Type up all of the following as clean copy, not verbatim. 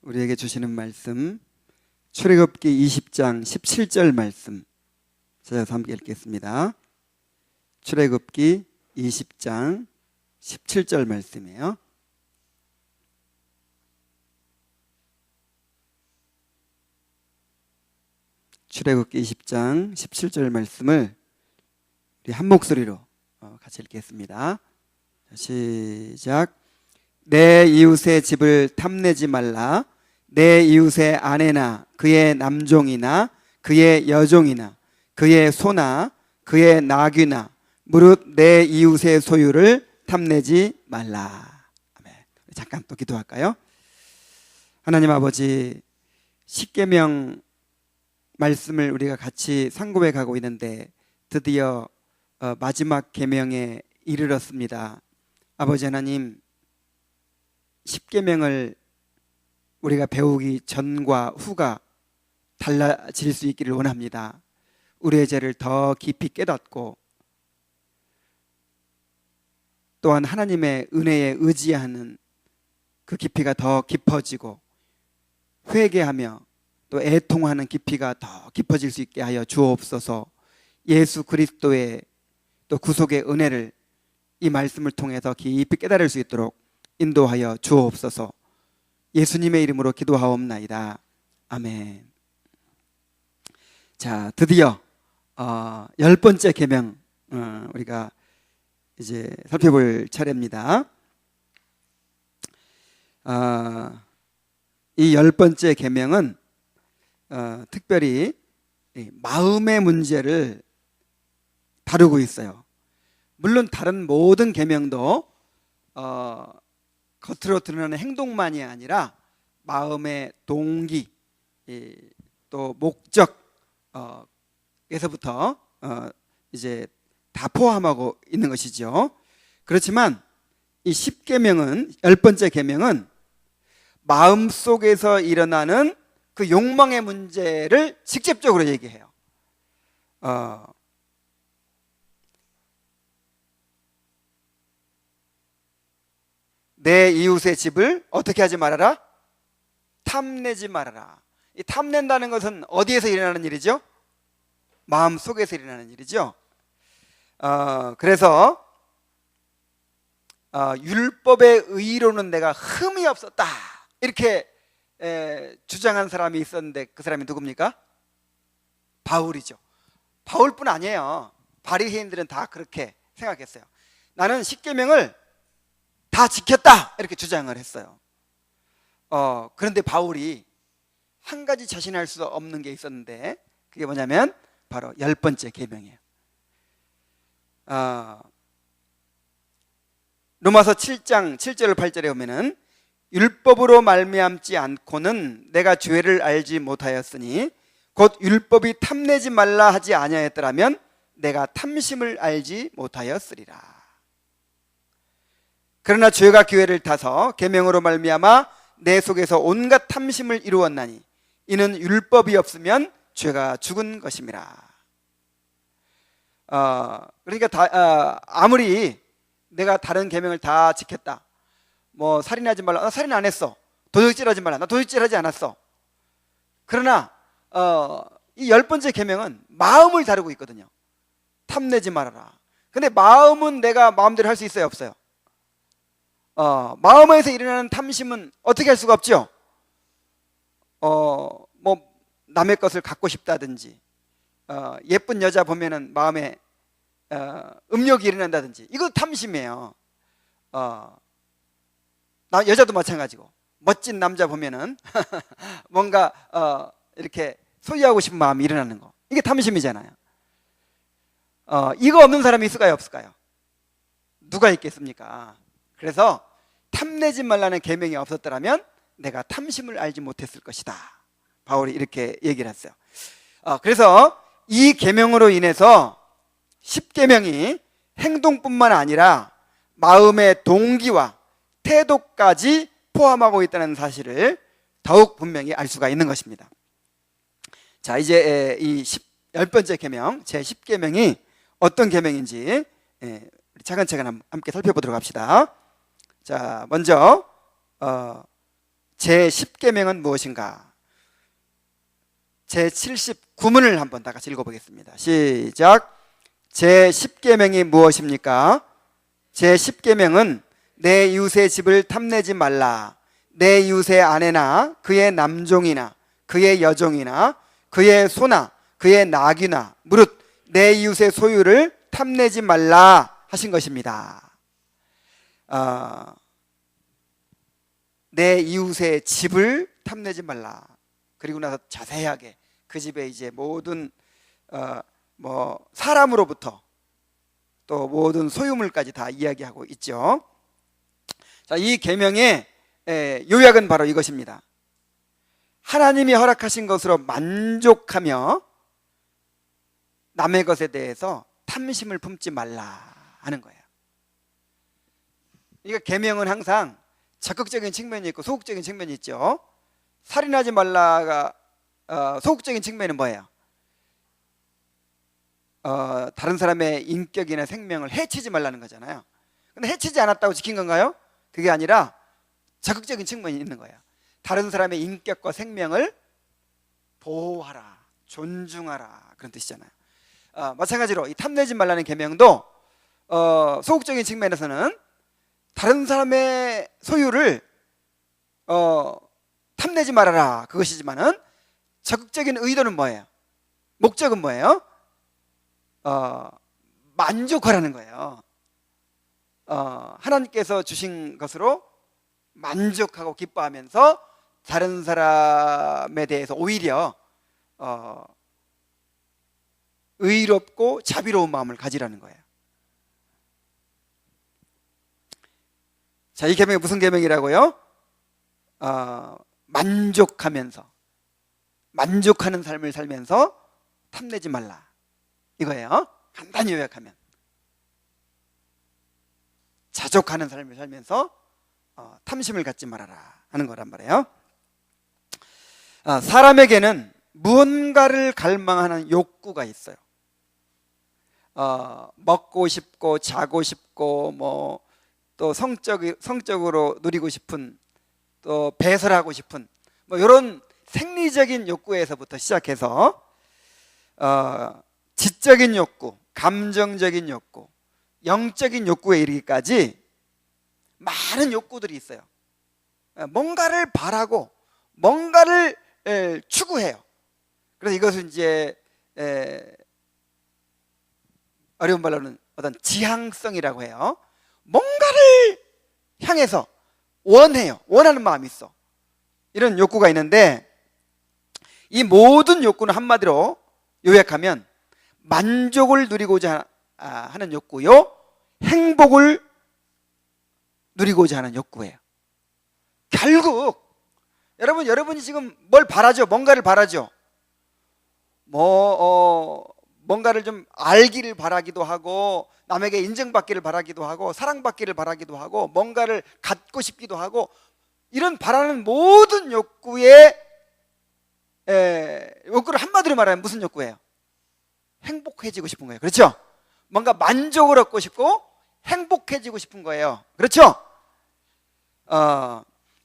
우리에게 주시는 말씀, 출애굽기 20장 17절 말씀 찾아서 함께 읽겠습니다. 출애굽기 20장 17절 말씀이에요. 출애굽기 20장 17절 말씀을 우리 한 목소리로 같이 읽겠습니다. 시작. 내 이웃의 집을 탐내지 말라. 내 이웃의 아내나 그의 남종이나 그의 여종이나 그의 소나 그의 나귀나 무릇 내 이웃의 소유를 탐내지 말라. 아멘. 잠깐 또 기도할까요? 하나님 아버지, 십계명 말씀을 우리가 같이 상고해 가고 있는데 드디어 마지막 계명에 이르렀습니다. 아버지 하나님, 십계명을 우리가 배우기 전과 후가 달라질 수 있기를 원합니다. 우리의 죄를 더 깊이 깨닫고 또한 하나님의 은혜에 의지하는 그 깊이가 더 깊어지고 회개하며 또 애통하는 깊이가 더 깊어질 수 있게 하여 주옵소서. 예수 그리스도의 또 구속의 은혜를 이 말씀을 통해서 깊이 깨달을 수 있도록 인도하여 주옵소서. 예수님의 이름으로 기도하옵나이다. 아멘. 자, 드디어 10번째 계명 우리가 이제 살펴볼 차례입니다. 이 10번째 계명은 특별히 마음의 문제를 다루고 있어요. 물론 다른 모든 계명도 겉으로 드러나는 행동만이 아니라 마음의 동기, 또 목적에서부터 이제 다 포함하고 있는 것이죠. 그렇지만 이 10계명은 10번째 계명은 마음속에서 일어나는 그 욕망의 문제를 직접적으로 얘기해요. 내 이웃의 집을 어떻게 하지 말아라? 탐내지 말아라. 이 탐낸다는 것은 어디에서 일어나는 일이죠? 마음속에서 일어나는 일이죠. 그래서 율법의 의로는 내가 흠이 없었다, 이렇게 주장한 사람이 있었는데 그 사람이 누굽니까? 바울이죠. 바울뿐 아니에요. 바리새인들은 다 그렇게 생각했어요. 나는 십계명을 다 지켰다, 이렇게 주장을 했어요. 그런데 바울이 한 가지 자신할 수 없는 게 있었는데 그게 뭐냐면 바로 10번째 계명이에요. 로마서 7장 7절 8절에 보면은 율법으로 말미암지 않고는 내가 죄를 알지 못하였으니 곧 율법이 탐내지 말라 하지 아니하였더라면 내가 탐심을 알지 못하였으리라. 그러나 죄가 기회를 타서 계명으로 말미암아 내 속에서 온갖 탐심을 이루었나니 이는 율법이 없으면 죄가 죽은 것임이라. 그러니까 아무리 내가 다른 계명을 다 지켰다, 뭐 살인하지 말라, 나 살인 안 했어. 도둑질하지 말라, 나 도둑질하지 않았어. 그러나 이 10번째 계명은 마음을 다루고 있거든요. 탐내지 말아라. 근데 마음은 내가 마음대로 할 수 있어요, 없어요? 마음에서 일어나는 탐심은 어떻게 할 수가 없죠? 뭐 남의 것을 갖고 싶다든지, 예쁜 여자 보면은 마음에 음욕이 일어난다든지, 이거 탐심이에요. 여자도 마찬가지고 멋진 남자 보면은 뭔가 이렇게 소유하고 싶은 마음이 일어나는 거, 이게 탐심이잖아요. 이거 없는 사람이 있을까요, 없을까요? 누가 있겠습니까? 그래서 탐내지 말라는 계명이 없었더라면 내가 탐심을 알지 못했을 것이다, 바울이 이렇게 얘기를 했어요. 그래서 이 계명으로 인해서 십계명이 행동뿐만 아니라 마음의 동기와 태도까지 포함하고 있다는 사실을 더욱 분명히 알 수가 있는 것입니다. 자, 이제 이 10번째 계명, 제 10계명이 어떤 계명인지 차근차근 함께 살펴보도록 합시다. 자, 먼저 제10계명은 무엇인가? 제79문을 한번 다 같이 읽어보겠습니다. 시작. 제10계명이 무엇입니까? 제10계명은 내 이웃의 집을 탐내지 말라. 내 이웃의 아내나 그의 남종이나 그의 여종이나 그의 소나 그의 나귀나 무릇 내 이웃의 소유를 탐내지 말라 하신 것입니다. 내 이웃의 집을 탐내지 말라. 그리고 나서 자세하게 그 집에 이제 모든 사람으로부터 또 모든 소유물까지 다 이야기하고 있죠. 자, 이 계명의 요약은 바로 이것입니다. 하나님이 허락하신 것으로 만족하며 남의 것에 대해서 탐심을 품지 말라 하는 거예요. 그러니까 계명은 항상 적극적인 측면이 있고 소극적인 측면이 있죠. 살인하지 말라가 소극적인 측면은 뭐예요? 다른 사람의 인격이나 생명을 해치지 말라는 거잖아요. 근데 해치지 않았다고 지킨 건가요? 그게 아니라 적극적인 측면이 있는 거예요. 다른 사람의 인격과 생명을 보호하라, 존중하라, 그런 뜻이잖아요. 마찬가지로 이 탐내지 말라는 계명도 소극적인 측면에서는 다른 사람의 소유를 탐내지 말아라, 그것이지만은 적극적인 의도는 뭐예요? 목적은 뭐예요? 만족하라는 거예요. 하나님께서 주신 것으로 만족하고 기뻐하면서 다른 사람에 대해서 오히려 의롭고 자비로운 마음을 가지라는 거예요. 자, 이 계명이 무슨 계명이라고요? 만족하는 삶을 살면서 탐내지 말라, 이거예요. 간단히 요약하면 자족하는 삶을 살면서 탐심을 갖지 말아라 하는 거란 말이에요. 사람에게는 무언가를 갈망하는 욕구가 있어요. 먹고 싶고 자고 싶고 또 성적으로 누리고 싶은, 또 배설하고 싶은 이런 생리적인 욕구에서부터 시작해서 지적인 욕구, 감정적인 욕구, 영적인 욕구에 이르기까지 많은 욕구들이 있어요. 뭔가를 바라고 뭔가를 추구해요. 그래서 이것은 이제 어려운 말로는 어떤 지향성이라고 해요. 뭔가를 향해서 원해요. 원하는 마음이 있어. 이런 욕구가 있는데, 이 모든 욕구는 한마디로 요약하면 만족을 누리고자 하는 욕구요, 행복을 누리고자 하는 욕구예요. 결국 여러분이 지금 뭘 바라죠? 뭔가를 바라죠? 뭔가를 좀 알기를 바라기도 하고, 남에게 인정받기를 바라기도 하고, 사랑받기를 바라기도 하고, 뭔가를 갖고 싶기도 하고, 이런 바라는 모든 욕구를 한마디로 말하면 무슨 욕구예요? 행복해지고 싶은 거예요. 그렇죠? 뭔가 만족을 얻고 싶고 행복해지고 싶은 거예요. 그렇죠?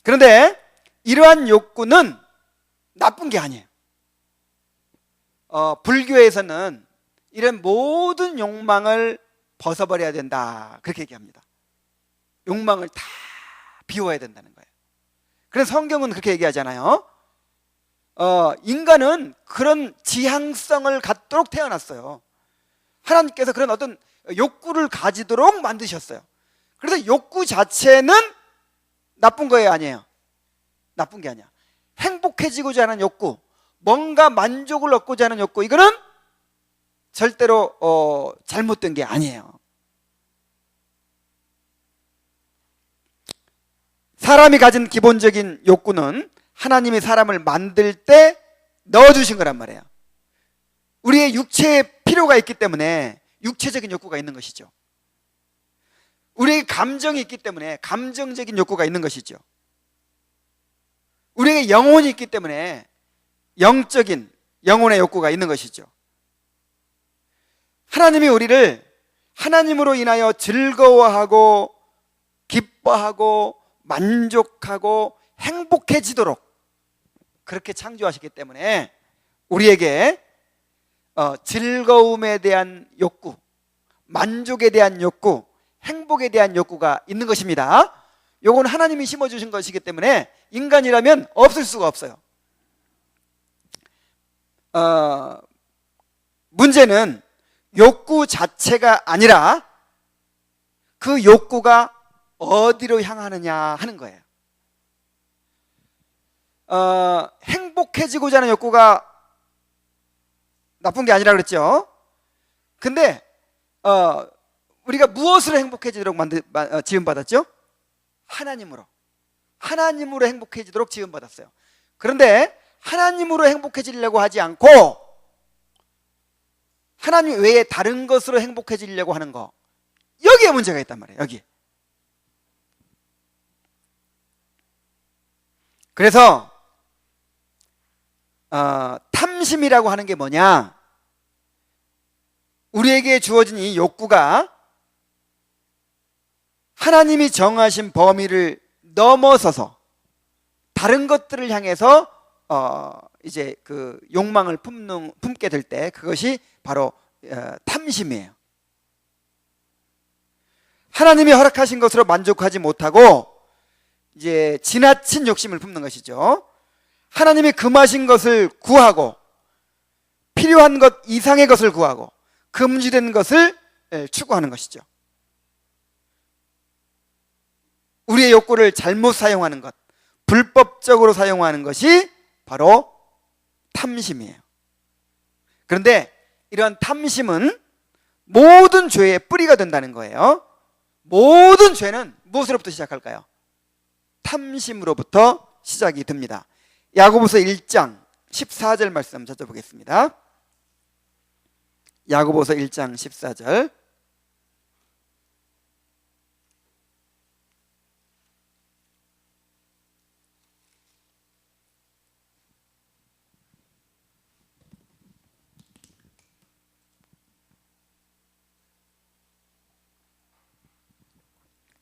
그런데 이러한 욕구는 나쁜 게 아니에요. 불교에서는 이런 모든 욕망을 벗어버려야 된다, 그렇게 얘기합니다. 욕망을 다 비워야 된다는 거예요. 그래서 성경은 그렇게 얘기하잖아요. 인간은 그런 지향성을 갖도록 태어났어요. 하나님께서 그런 어떤 욕구를 가지도록 만드셨어요. 그래서 욕구 자체는 나쁜 거예요, 아니에요? 나쁜 게 아니야. 행복해지고자 하는 욕구, 뭔가 만족을 얻고자 하는 욕구, 이거는 절대로 잘못된 게 아니에요. 사람이 가진 기본적인 욕구는 하나님이 사람을 만들 때 넣어주신 거란 말이에요. 우리의 육체에 필요가 있기 때문에 육체적인 욕구가 있는 것이죠. 우리의 감정이 있기 때문에 감정적인 욕구가 있는 것이죠. 우리에게 영혼이 있기 때문에 영적인 영혼의 욕구가 있는 것이죠. 하나님이 우리를 하나님으로 인하여 즐거워하고 기뻐하고 만족하고 행복해지도록 그렇게 창조하셨기 때문에 우리에게 즐거움에 대한 욕구, 만족에 대한 욕구, 행복에 대한 욕구가 있는 것입니다. 요건 하나님이 심어주신 것이기 때문에 인간이라면 없을 수가 없어요. 문제는 욕구 자체가 아니라 그 욕구가 어디로 향하느냐 하는 거예요. 행복해지고자 하는 욕구가 나쁜 게 아니라 그랬죠. 근데 우리가 무엇으로 행복해지도록 지음받았죠? 하나님으로 행복해지도록 지음받았어요. 그런데 하나님으로 행복해지려고 하지 않고 하나님 외에 다른 것으로 행복해지려고 하는 거, 여기에 문제가 있단 말이에요. 여기. 그래서 탐심이라고 하는 게 뭐냐? 우리에게 주어진 이 욕구가 하나님이 정하신 범위를 넘어서서 다른 것들을 향해서 이제 그 욕망을 품게 될 때 그것이 바로 탐심이에요. 하나님이 허락하신 것으로 만족하지 못하고 이제 지나친 욕심을 품는 것이죠. 하나님이 금하신 것을 구하고 필요한 것 이상의 것을 구하고 금지된 것을 추구하는 것이죠. 우리의 욕구를 잘못 사용하는 것, 불법적으로 사용하는 것이 바로 탐심이에요. 그런데 이런 탐심은 모든 죄의 뿌리가 된다는 거예요. 모든 죄는 무엇으로부터 시작할까요? 탐심으로부터 시작이 됩니다. 야고보서 1장 14절 말씀 찾아보겠습니다. 야고보서 1장 14절.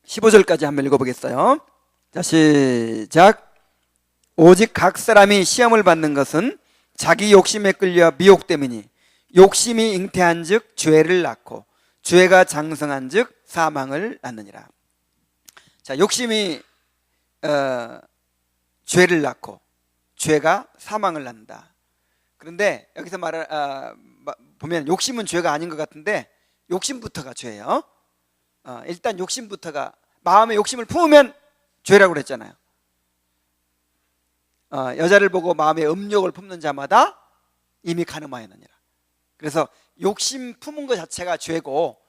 (15절까지) 한번 읽어보겠어요. 자, 시작. 오직 각 사람이 시험을 받는 것은 자기 욕심에 끌려 미혹됨이니 욕심이 잉태한 즉 죄를 낳고 죄가 장성한 즉 사망을 낳느니라. 자, 욕심이 죄를 낳고 죄가 사망을 낳는다. 그런데 여기서 보면 욕심은 죄가 아닌 것 같은데 욕심부터가 죄예요. 일단 욕심부터가, 마음에 욕심을 품으면 죄라고 그랬잖아요. 여자를 보고 마음에 음욕을 품는 자마다 이미 간음하였느니라. 그래서 욕심 품은 것 자체가 죄고,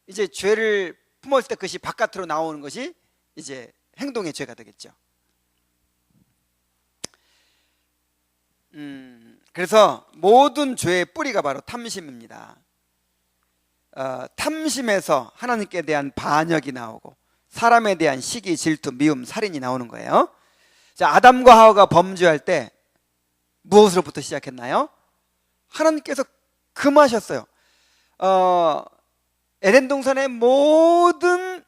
이제 죄를 품었을 때 그것이 바깥으로 나오는 것이 이제 행동의 죄가 되겠죠. 그래서 모든 죄의 뿌리가 바로 탐심입니다. 탐심에서 하나님께 대한 반역이 나오고 사람에 대한 시기, 질투, 미움, 살인이 나오는 거예요. 자, 아담과 하와가 범죄할 때 무엇으로부터 시작했나요? 하나님께서 금하셨어요. 에덴 동산의 모든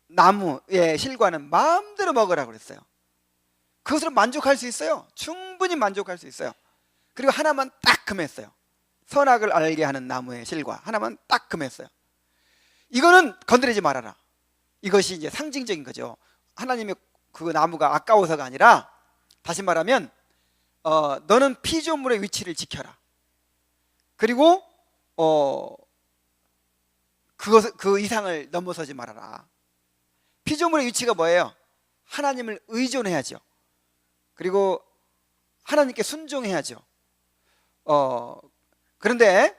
나무의 실과는 마음대로 먹으라고 그랬어요. 그것으로 만족할 수 있어요. 충분히 만족할 수 있어요. 그리고 하나만 딱 금했어요. 선악을 알게 하는 나무의 실과 하나만 딱 금했어요. 이거는 건드리지 말아라. 이것이 이제 상징적인 거죠. 하나님의 그 나무가 아까워서가 아니라, 다시 말하면 너는 피조물의 위치를 지켜라. 그리고 그 이상을 넘어서지 말아라. 피조물의 위치가 뭐예요? 하나님을 의존해야죠. 그리고 하나님께 순종해야죠. 그런데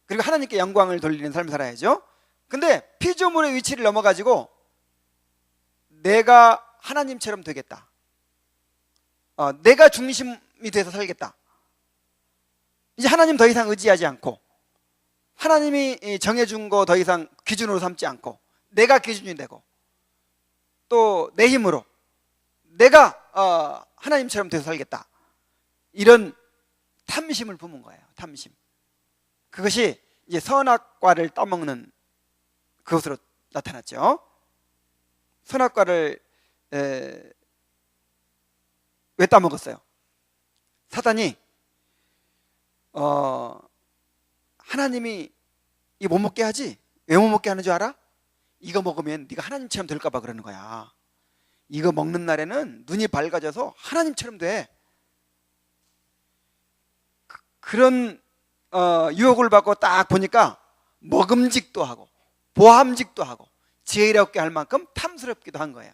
그리고 하나님께 영광을 돌리는 삶을 살아야죠. 근데 피조물의 위치를 넘어가지고 내가 하나님처럼 되겠다, 내가 중심이 돼서 살겠다, 이제 하나님 더 이상 의지하지 않고 하나님이 정해준 거 더 이상 기준으로 삼지 않고 내가 기준이 되고 또 내 힘으로 내가 하나님처럼 돼서 살겠다, 이런 탐심을 품은 거예요. 탐심. 그것이 이제 선악과를 따먹는 그것으로 나타났죠. 선악과를 왜 따먹었어요? 사단이 하나님이 이거 못 먹게 하지? 왜 못 먹게 하는 줄 알아? 이거 먹으면 네가 하나님처럼 될까 봐 그러는 거야. 이거 먹는 날에는 눈이 밝아져서 하나님처럼 돼. 그런 유혹을 받고 딱 보니까 먹음직도 하고 보함직도 하고 지혜롭게 할 만큼 탐스럽기도 한 거예요.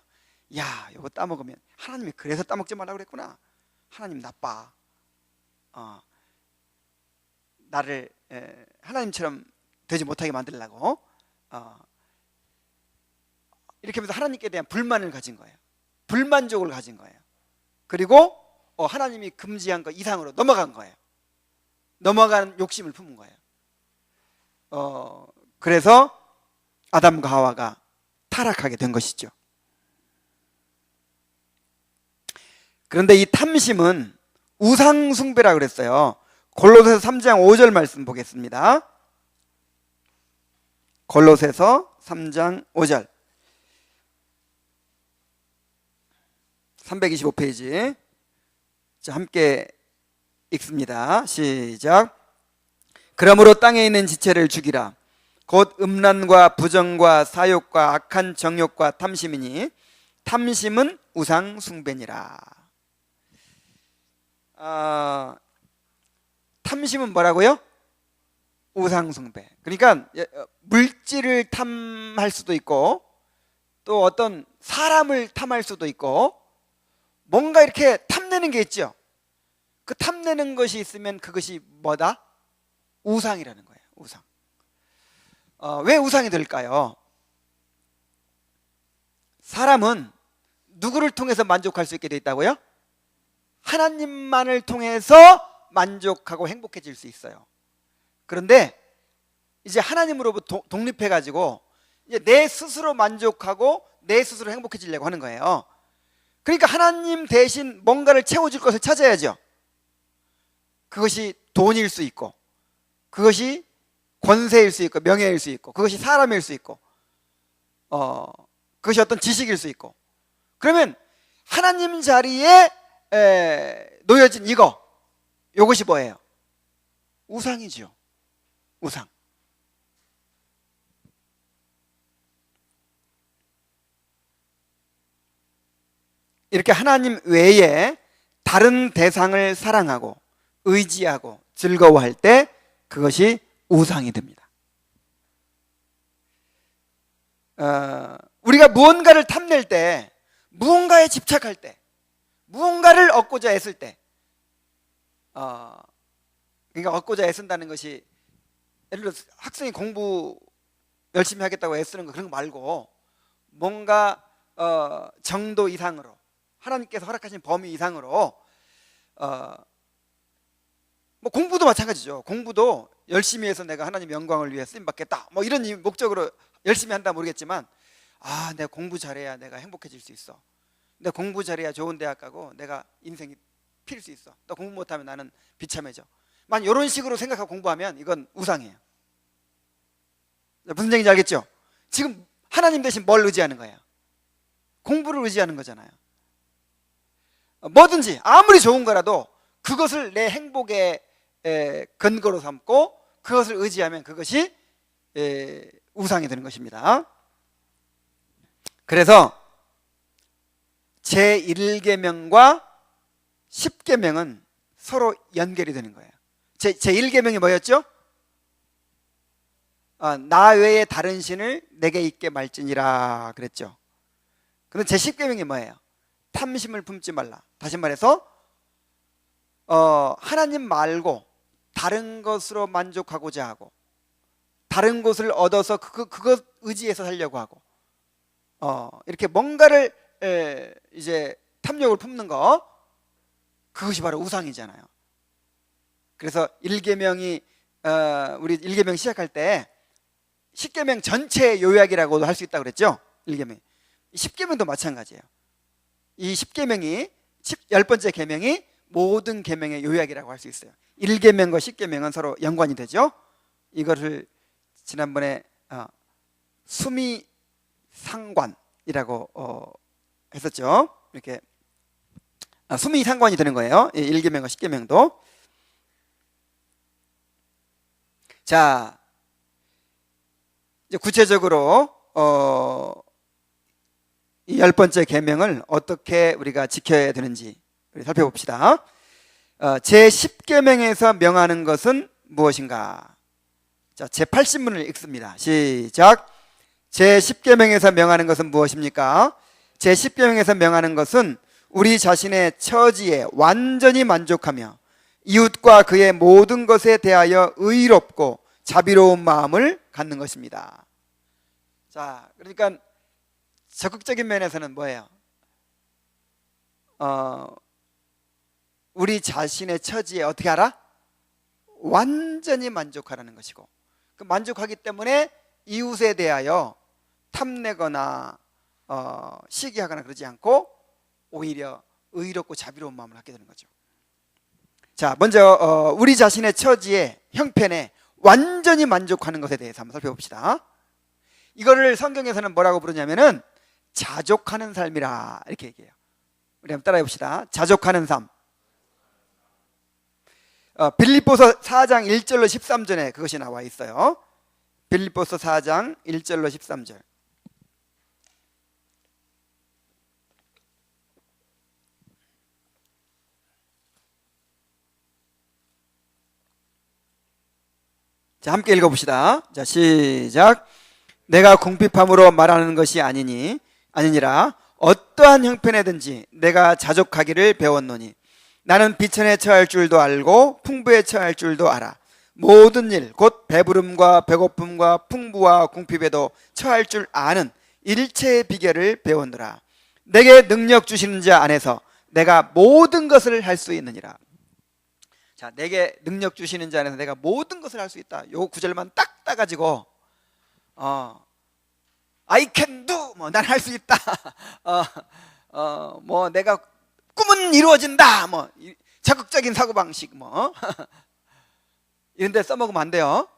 야, 이거 따먹으면 하나님이 그래서 따먹지 말라고 그랬구나. 하나님 나빠. 나를 하나님처럼 되지 못하게 만들려고 이렇게 하면서 하나님께 대한 불만을 가진 거예요. 불만족을 가진 거예요. 그리고 하나님이 금지한 거 이상으로 넘어간 거예요. 넘어가는 욕심을 품은 거예요. 그래서 아담과 하와가 타락하게 된 것이죠. 그런데 이 탐심은 우상숭배라고 그랬어요. 골로새서 3장 5절 말씀 보겠습니다. 골로새서 3장 5절 325페이지. 자, 함께 읽습니다. 시작. 그러므로 땅에 있는 지체를 죽이라. 곧 음란과 부정과 사욕과 악한 정욕과 탐심이니 탐심은 우상 숭배니라. 탐심은 뭐라고요? 우상 숭배. 그러니까 물질을 탐할 수도 있고 또 어떤 사람을 탐할 수도 있고 뭔가 이렇게 탐내는 게 있죠. 그 탐내는 것이 있으면 그것이 뭐다? 우상이라는 거예요. 우상. 왜 우상이 될까요? 사람은 누구를 통해서 만족할 수 있게 돼 있다고요? 하나님만을 통해서 만족하고 행복해질 수 있어요. 그런데 이제 하나님으로부터 독립해 가지고 이제 내 스스로 만족하고 내 스스로 행복해지려고 하는 거예요. 그러니까 하나님 대신 뭔가를 채워줄 것을 찾아야죠. 그것이 돈일 수 있고 그것이 권세일 수 있고 명예일 수 있고 그것이 사람일 수 있고 그것이 어떤 지식일 수 있고. 그러면 하나님 자리에 놓여진 이것이 뭐예요? 우상이죠. 우상. 이렇게 하나님 외에 다른 대상을 사랑하고 의지하고 즐거워할 때 그것이 우상이 됩니다. 우리가 무언가를 탐낼 때, 무언가에 집착할 때, 무언가를 얻고자 애쓸 때, 그러니까 얻고자 애쓴다는 것이 예를 들어 학생이 공부 열심히 하겠다고 애쓰는 거 그런 거 말고 뭔가 정도 이상으로 하나님께서 허락하신 범위 이상으로 뭐 공부도 마찬가지죠. 공부도 열심히 해서 내가 하나님 영광을 위해 쓰임 받겠다 뭐 이런 목적으로 열심히 한다 모르겠지만 내가 공부 잘해야 내가 행복해질 수 있어. 내가 공부 잘해야 좋은 대학 가고 내가 인생이 필 수 있어. 또 공부 못하면 나는 비참해져. 만 이런 식으로 생각하고 공부하면 이건 우상이에요. 무슨 얘기인지 알겠죠? 지금 하나님 대신 뭘 의지하는 거예요? 공부를 의지하는 거잖아요. 뭐든지 아무리 좋은 거라도 그것을 내 행복의 근거로 삼고 그것을 의지하면 그것이 우상이 되는 것입니다. 그래서 제1계명과 10계명은 서로 연결이 되는 거예요. 제1계명이 뭐였죠? 나 외에 다른 신을 내게 있게 말지니라 그랬죠. 그런데 제10계명이 뭐예요? 탐심을 품지 말라. 다시 말해서 하나님 말고 다른 것으로 만족하고자 하고 다른 것을 얻어서 그것 의지해서 살려고 하고 이렇게 뭔가를 이제 탐욕을 품는 거, 그것이 바로 우상이잖아요. 그래서 1계명이 우리 1계명 시작할 때 10계명 전체 요약이라고도 할 수 있다고 그랬죠. 1계명 10계명도 마찬가지예요. 이 10계명이 10번째 계명이 모든 계명의 요약이라고 할 수 있어요. 1계명과 10계명은 서로 연관이 되죠. 이것을 지난번에 수미상관이라고 했었죠. 이렇게 수미 상관이 되는 거예요. 1계명과 10계명도. 자, 이제 구체적으로 이 10번째 계명을 어떻게 우리가 지켜야 되는지 우리 살펴봅시다. 제10계명에서 명하는 것은 무엇인가? 자, 제80문을 읽습니다. 시작. 제10계명에서 명하는 것은 무엇입니까? 제10계명에서 명하는 것은 우리 자신의 처지에 완전히 만족하며 이웃과 그의 모든 것에 대하여 의롭고 자비로운 마음을 갖는 것입니다. 자, 그러니까 적극적인 면에서는 뭐예요? 우리 자신의 처지에 어떻게 하라? 완전히 만족하라는 것이고, 그 만족하기 때문에 이웃에 대하여 탐내거나 시기하거나 그러지 않고 오히려 의롭고 자비로운 마음을 갖게 되는 거죠. 자, 먼저 우리 자신의 처지에, 형편에 완전히 만족하는 것에 대해서 한번 살펴봅시다. 이거를 성경에서는 뭐라고 부르냐면은 자족하는 삶이라 이렇게 얘기해요. 우리 한번 따라해 봅시다. 자족하는 삶. 빌립보서 4장 1절로 13절에 그것이 나와 있어요. 빌립보서 4장 1절로 13절. 자, 함께 읽어봅시다. 자, 시작. 내가 궁핍함으로 말하는 것이 아니니라 어떠한 형편에든지 내가 자족하기를 배웠노니 나는 비천에 처할 줄도 알고 풍부에 처할 줄도 알아. 모든 일 곧 배부름과 배고픔과 풍부와 궁핍에도 처할 줄 아는 일체의 비결을 배웠노라. 내게 능력 주시는 자 안에서 내가 모든 것을 할 수 있느니라. 자, 내게 능력 주시는 자 안에서 내가 모든 것을 할 수 있다. 요 구절만 딱 따가지고 I can do, 뭐 난 할 수 있다. 뭐 내가 꿈은 이루어진다. 뭐 적극적인 사고방식 뭐 이런 데 써먹으면 안 돼요.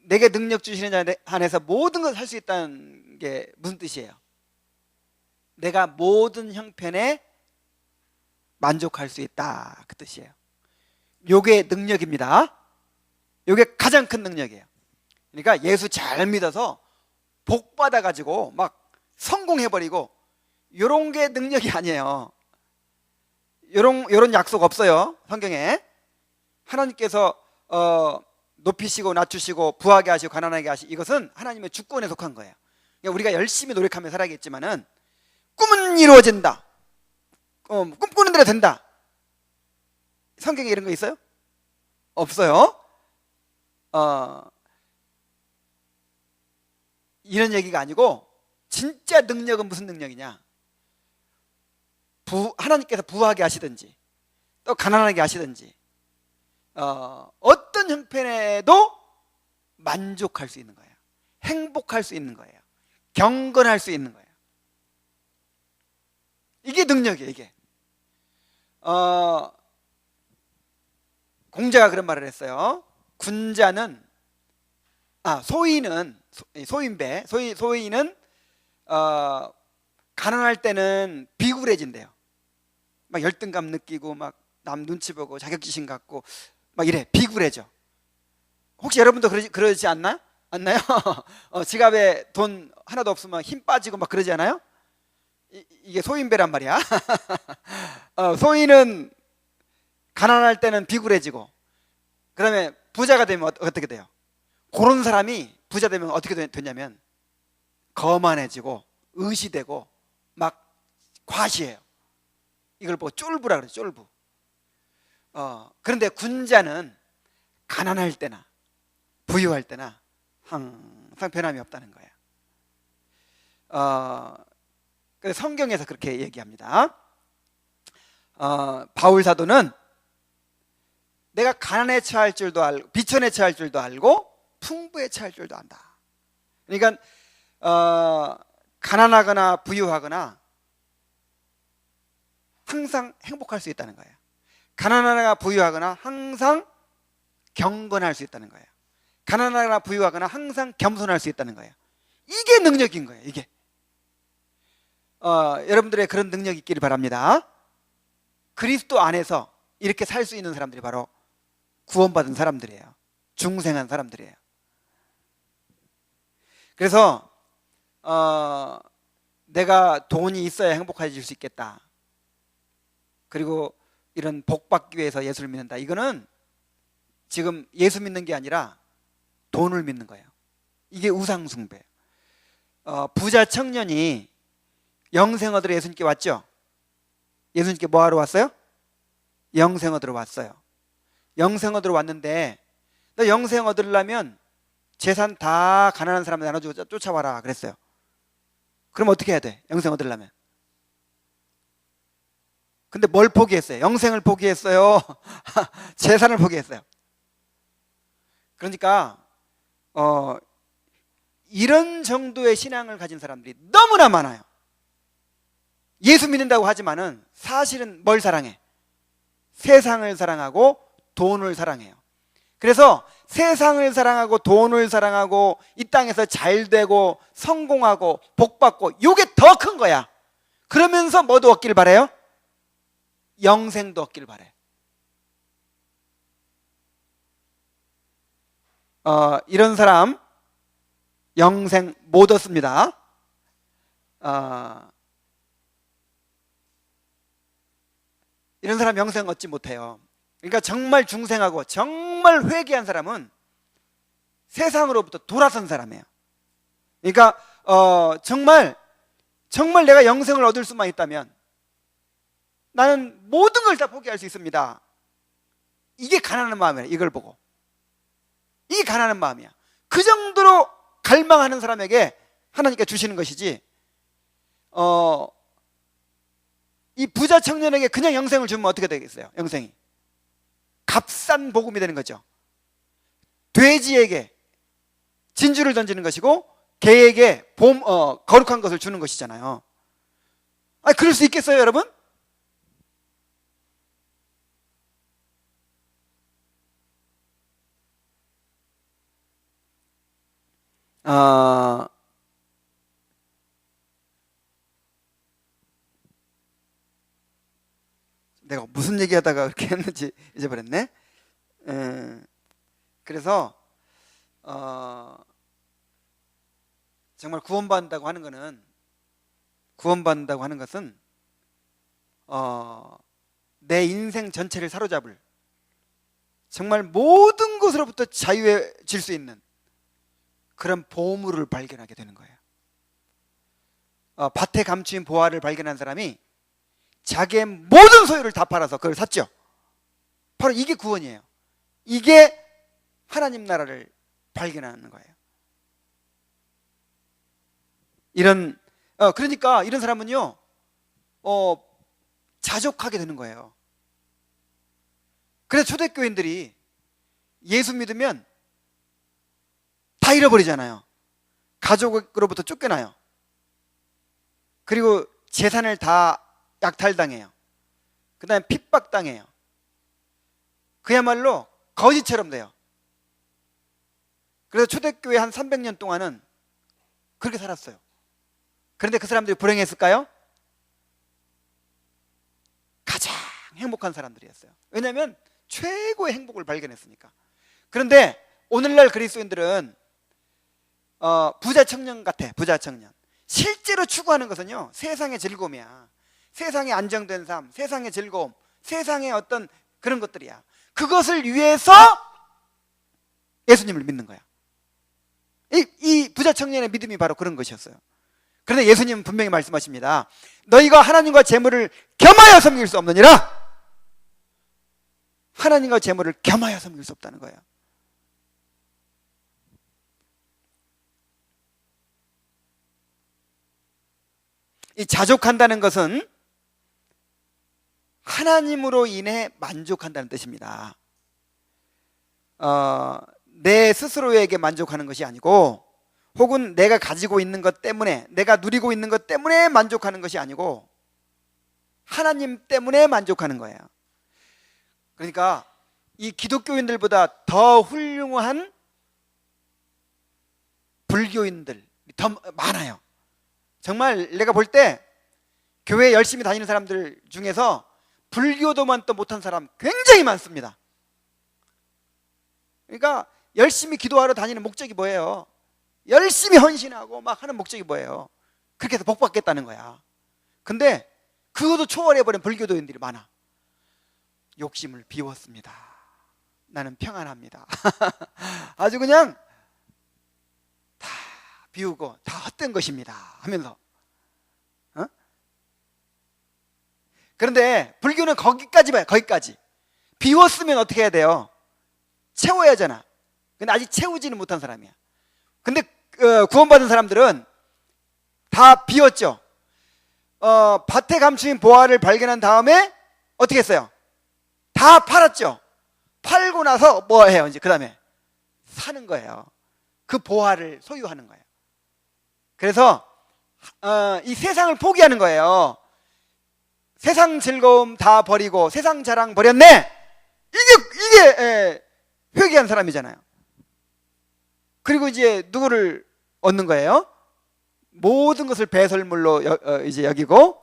내게 능력 주시는 자 안에서 모든 것을 할 수 있다는 게 무슨 뜻이에요? 내가 모든 형편에 만족할 수 있다, 그 뜻이에요. 요게 능력입니다. 요게 가장 큰 능력이에요. 그러니까 예수 잘 믿어서 복 받아가지고 막 성공해버리고 요런 게 능력이 아니에요. 요런 약속 없어요, 성경에. 하나님께서 높이시고 낮추시고 부하게 하시고 가난하게 하시고, 이것은 하나님의 주권에 속한 거예요. 그러니까 우리가 열심히 노력하며 살아야겠지만은 꿈은 이루어진다, 꿈꾸는 대로 된다. 성경에 이런 거 있어요? 없어요. 이런 얘기가 아니고, 진짜 능력은 무슨 능력이냐? 하나님께서 부하게 하시든지 또 가난하게 하시든지 어떤 형편에도 만족할 수 있는 거예요. 행복할 수 있는 거예요. 경건할 수 있는 거예요. 이게 능력이에요. 이게 공자가 그런 말을 했어요. 군자는 소인은 가난할 때는 비굴해진대요. 막 열등감 느끼고 막 남 눈치 보고 자격지심 갖고 막 이래, 비굴해져. 혹시 여러분도 그러지 않나요? 지갑에 돈 하나도 없으면 힘 빠지고 막 그러지 않아요? 이게 소인배란 말이야. 소인은 가난할 때는 비굴해지고, 그 다음에 부자가 되면 어떻게 돼요? 그런 사람이 부자 되면 어떻게 되냐면 거만해지고 의시되고 막 과시해요. 이걸 뭐 쫄부라 그러죠. 쫄부. 그런데 군자는 가난할 때나 부유할 때나 항상 변함이 없다는 거예요. 그래서 성경에서 그렇게 얘기합니다. 바울 사도는 내가 가난에 처할 줄도 알고 비천에 처할 줄도 알고 풍부에 처할 줄도 안다. 그러니까 가난하거나 부유하거나 항상 행복할 수 있다는 거예요. 가난하거나 부유하거나 항상 경건할 수 있다는 거예요. 가난하거나 부유하거나 항상 겸손할 수 있다는 거예요. 이게 능력인 거예요. 이게 여러분들의 그런 능력이 있기를 바랍니다. 그리스도 안에서 이렇게 살 수 있는 사람들이 바로 구원받은 사람들이에요. 중생한 사람들이에요. 그래서 내가 돈이 있어야 행복해질 수 있겠다, 그리고 이런 복 받기 위해서 예수를 믿는다, 이거는 지금 예수 믿는 게 아니라 돈을 믿는 거예요. 이게 우상숭배예요. 부자 청년이 영생 얻으러 예수님께 왔죠. 예수님께 뭐 하러 왔어요? 영생 얻으러 왔어요. 영생 얻으러 왔는데, 너 영생 얻으려면 재산 다 가난한 사람들 나눠주고 쫓아와라 그랬어요. 그럼 어떻게 해야 돼? 영생 얻으려면. 근데 뭘 포기했어요? 영생을 포기했어요? 재산을 포기했어요? 그러니까 이런 정도의 신앙을 가진 사람들이 너무나 많아요. 예수 믿는다고 하지만은 사실은 뭘 사랑해? 세상을 사랑하고 돈을 사랑해요. 그래서 세상을 사랑하고 돈을 사랑하고 이 땅에서 잘 되고 성공하고 복 받고, 이게 더 큰 거야. 그러면서 뭐도 얻길 바래요? 영생도 얻길 바래. 이런 사람 영생 못 얻습니다. 이런 사람 영생 얻지 못해요. 그러니까 정말 중생하고 정말 회개한 사람은 세상으로부터 돌아선 사람이에요. 그러니까 정말 내가 영생을 얻을 수만 있다면 나는 모든 걸 다 포기할 수 있습니다. 이게 가난한 마음이에요. 이걸 보고 이게 가난한 마음이야. 그 정도로 갈망하는 사람에게 하나님께 주시는 것이지, 이 부자 청년에게 그냥 영생을 주면 어떻게 되겠어요? 영생이 값싼 복음이 되는 거죠. 돼지에게 진주를 던지는 것이고 개에게 거룩한 것을 주는 것이잖아요. 그럴 수 있겠어요, 여러분? 내가 무슨 얘기하다가 그렇게 했는지 잊어버렸네. 그래서 정말 구원받는다고 하는 것은 내 인생 전체를 사로잡을, 정말 모든 것으로부터 자유해질 수 있는 그런 보물을 발견하게 되는 거예요. 밭에 감추인 보화를 발견한 사람이 자기의 모든 소유를 다 팔아서 그걸 샀죠. 바로 이게 구원이에요. 이게 하나님 나라를 발견하는 거예요. 그러니까 이런 사람은요, 자족하게 되는 거예요. 그래서 초대교인들이 예수 믿으면 다 잃어버리잖아요. 가족으로부터 쫓겨나요. 그리고 재산을 다 약탈당해요. 그 다음에 핍박당해요. 그야말로 거지처럼 돼요. 그래서 초대교회 한 300년 동안은 그렇게 살았어요. 그런데 그 사람들이 불행했을까요? 가장 행복한 사람들이었어요. 왜냐하면 최고의 행복을 발견했으니까. 그런데 오늘날 그리스도인들은 부자 청년 같아. 부자 청년. 실제로 추구하는 것은요, 세상의 즐거움이야. 세상의 안정된 삶, 세상의 즐거움, 세상의 어떤 그런 것들이야. 그것을 위해서 예수님을 믿는 거야. 이 부자 청년의 믿음이 바로 그런 것이었어요. 그런데 예수님은 분명히 말씀하십니다. 너희가 하나님과 재물을 겸하여 섬길 수 없느니라. 하나님과 재물을 겸하여 섬길 수 없다는 거예요. 이 자족한다는 것은 하나님으로 인해 만족한다는 뜻입니다. 내 스스로에게 만족하는 것이 아니고, 혹은 내가 가지고 있는 것 때문에, 내가 누리고 있는 것 때문에 만족하는 것이 아니고 하나님 때문에 만족하는 거예요. 그러니까 이 기독교인들보다 더 훌륭한 불교인들 더 많아요. 정말 내가 볼 때 교회 열심히 다니는 사람들 중에서 불교도만 또 못한 사람 굉장히 많습니다. 그러니까 열심히 기도하러 다니는 목적이 뭐예요? 열심히 헌신하고 막 하는 목적이 뭐예요? 그렇게 해서 복 받겠다는 거야. 근데 그것도 초월해버린 불교도인들이 많아. 욕심을 비웠습니다. 나는 평안합니다. 아주 그냥 다 비우고 다 헛된 것입니다 하면서. 그런데 불교는 거기까지 봐요. 거기까지. 비웠으면 어떻게 해야 돼요? 채워야 하잖아. 근데 아직 채우지는 못한 사람이야. 근데 구원받은 사람들은 다 비웠죠. 밭에 감추인 보화를 발견한 다음에 어떻게 했어요? 다 팔았죠. 팔고 나서 뭐 해요? 이제 그 다음에 사는 거예요. 그 보화를 소유하는 거예요. 그래서 이 세상을 포기하는 거예요. 세상 즐거움 다 버리고 세상 자랑 버렸네. 이게 회개한 사람이잖아요. 그리고 이제 누구를 얻는 거예요? 모든 것을 배설물로 이제 여기고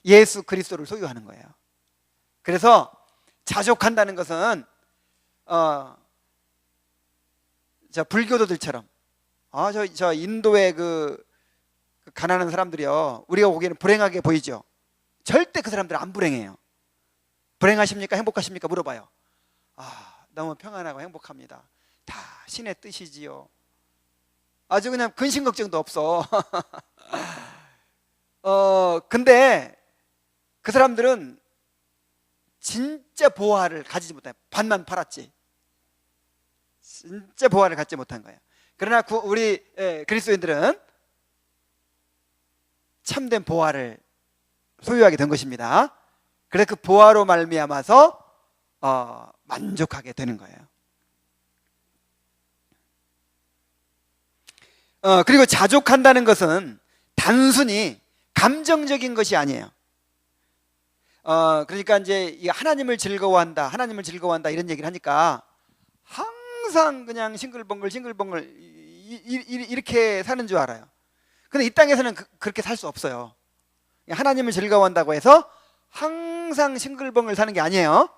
예수 그리스도를 소유하는 거예요. 그래서 자족한다는 것은 저 불교도들처럼 저 인도의 그 가난한 사람들이요, 우리가 보기에는 불행하게 보이죠. 절대 그 사람들은 안 불행해요. 불행하십니까? 행복하십니까? 물어봐요. 너무 평안하고 행복합니다. 다 신의 뜻이지요. 아주 그냥 근심 걱정도 없어. 근데 그 사람들은 진짜 보화를 가지지 못해. 밭만 팔았지. 진짜 보화를 갖지 못한 거예요. 그러나 우리 그리스도인들은 참된 보화를 소유하게 된 것입니다. 그래서 그 보화로 말미암아서 만족하게 되는 거예요. 그리고 자족한다는 것은 단순히 감정적인 것이 아니에요. 그러니까 이제 하나님을 즐거워한다, 하나님을 즐거워한다 이런 얘기를 하니까 항상 그냥 싱글벙글 이렇게 사는 줄 알아요. 근데 이 땅에서는 그렇게 살 수 없어요. 하나님을 즐거워한다고 해서 항상 싱글벙글 사는 게 아니에요.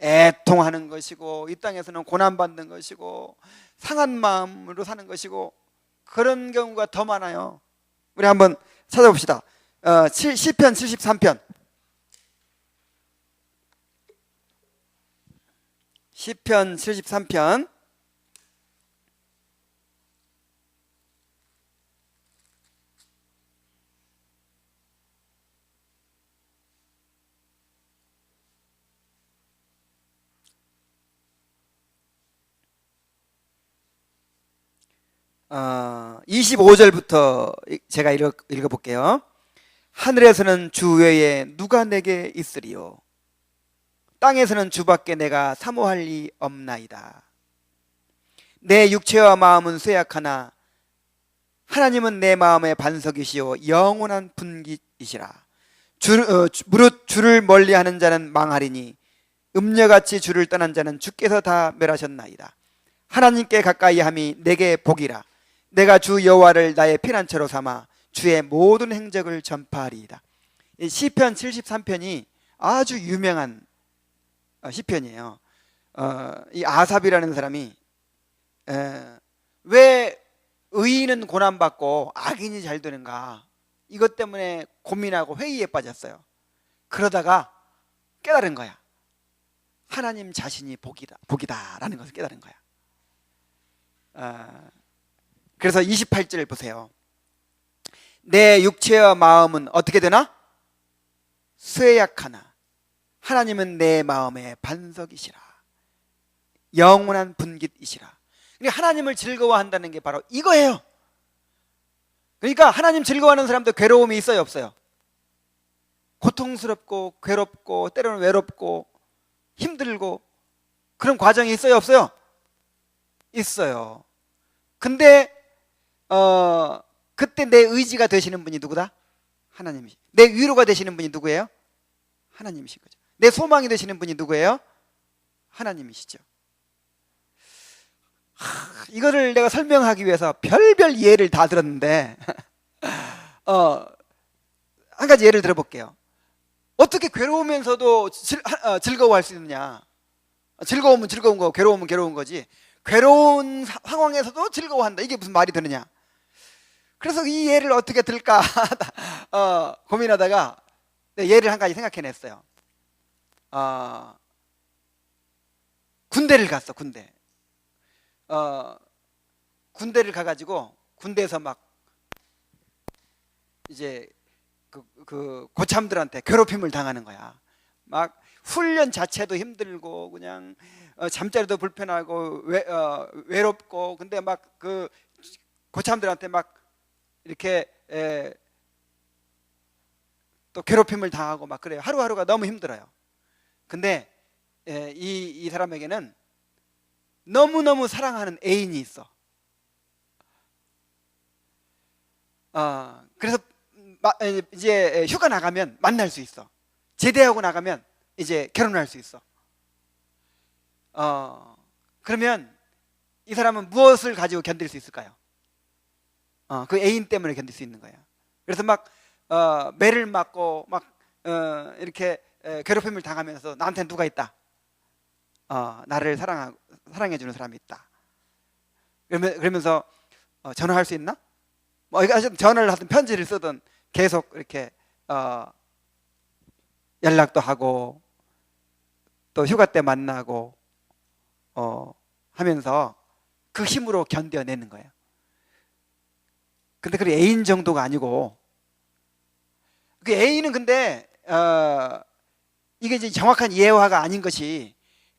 애통하는 것이고, 이 땅에서는 고난받는 것이고, 상한 마음으로 사는 것이고, 그런 경우가 더 많아요. 우리 한번 찾아봅시다. 시편 73편. 시편 73편. 어, 25절부터 제가 읽어볼게요. 하늘에서는 주 외에 누가 내게 있으리요? 땅에서는 주밖에 내가 사모할 리 없나이다. 내 육체와 마음은 쇠약하나 하나님은 내 마음의 반석이시요 영원한 분깃이시라. 무릇 주를 멀리하는 자는 망하리니 음녀같이 주를 떠난 자는 주께서 다 멸하셨나이다. 하나님께 가까이함이 내게 복이라. 내가 주 여호와를 나의 피난처로 삼아 주의 모든 행적을 전파하리이다. 시편 73편이 아주 유명한 시편이에요. 이 아삽이라는 사람이 왜 의인은 고난받고 악인이 잘 되는가, 이것 때문에 고민하고 회의에 빠졌어요. 그러다가 깨달은 거야. 하나님 자신이 복이다라는 것을 깨달은 거야. 그래서 28절을 보세요. 내 육체와 마음은 어떻게 되나? 쇠약하나 하나님은 내 마음의 반석이시라. 영원한 분깃이시라. 그러니까 하나님을 즐거워한다는 게 바로 이거예요. 그러니까 하나님 즐거워하는 사람도 괴로움이 있어요, 없어요? 고통스럽고 괴롭고 때로는 외롭고 힘들고 그런 과정이 있어요, 없어요? 있어요. 근데 그때 내 의지가 되시는 분이 누구다? 하나님이시. 내 위로가 되시는 분이 누구예요? 하나님이신 거죠. 내 소망이 되시는 분이 누구예요? 하나님이시죠. 이거를 내가 설명하기 위해서 별별 예를 다 들었는데 한 가지 예를 들어볼게요. 어떻게 괴로우면서도 즐거워할 수 있느냐? 즐거우면 즐거운 거, 괴로우면 괴로운 거지. 괴로운 상황에서도 즐거워한다. 이게 무슨 말이 되느냐? 그래서 이 예를 어떻게 들까 고민하다가 예를 한 가지 생각해냈어요. 군대를 갔어. 군대를 가가지고 군대에서 막 이제 그 고참들한테 괴롭힘을 당하는 거야. 막 훈련 자체도 힘들고 그냥 잠자리도 불편하고 외롭고, 근데 막 그 고참들한테 막 이렇게 또 괴롭힘을 당하고 막 그래요. 하루하루가 너무 힘들어요. 근데 이 사람에게는 너무너무 사랑하는 애인이 있어. 그래서 이제 휴가 나가면 만날 수 있어. 제대하고 나가면 이제 결혼할 수 있어. 그러면 이 사람은 무엇을 가지고 견딜 수 있을까요? 그 애인 때문에 견딜 수 있는 거예요. 그래서 막 매를 맞고 막 이렇게 괴롭힘을 당하면서 나한테는 누가 있다. 나를 사랑해주는 사람이 있다. 그러면서 전화할 수 있나? 뭐 전화를 하든 편지를 쓰든 계속 이렇게 연락도 하고 또 휴가 때 만나고 하면서 그 힘으로 견뎌내는 거예요. 근데 그 애인 정도가 아니고, 그 애인은 근데 이게 이제 정확한 이해화가 아닌 것이,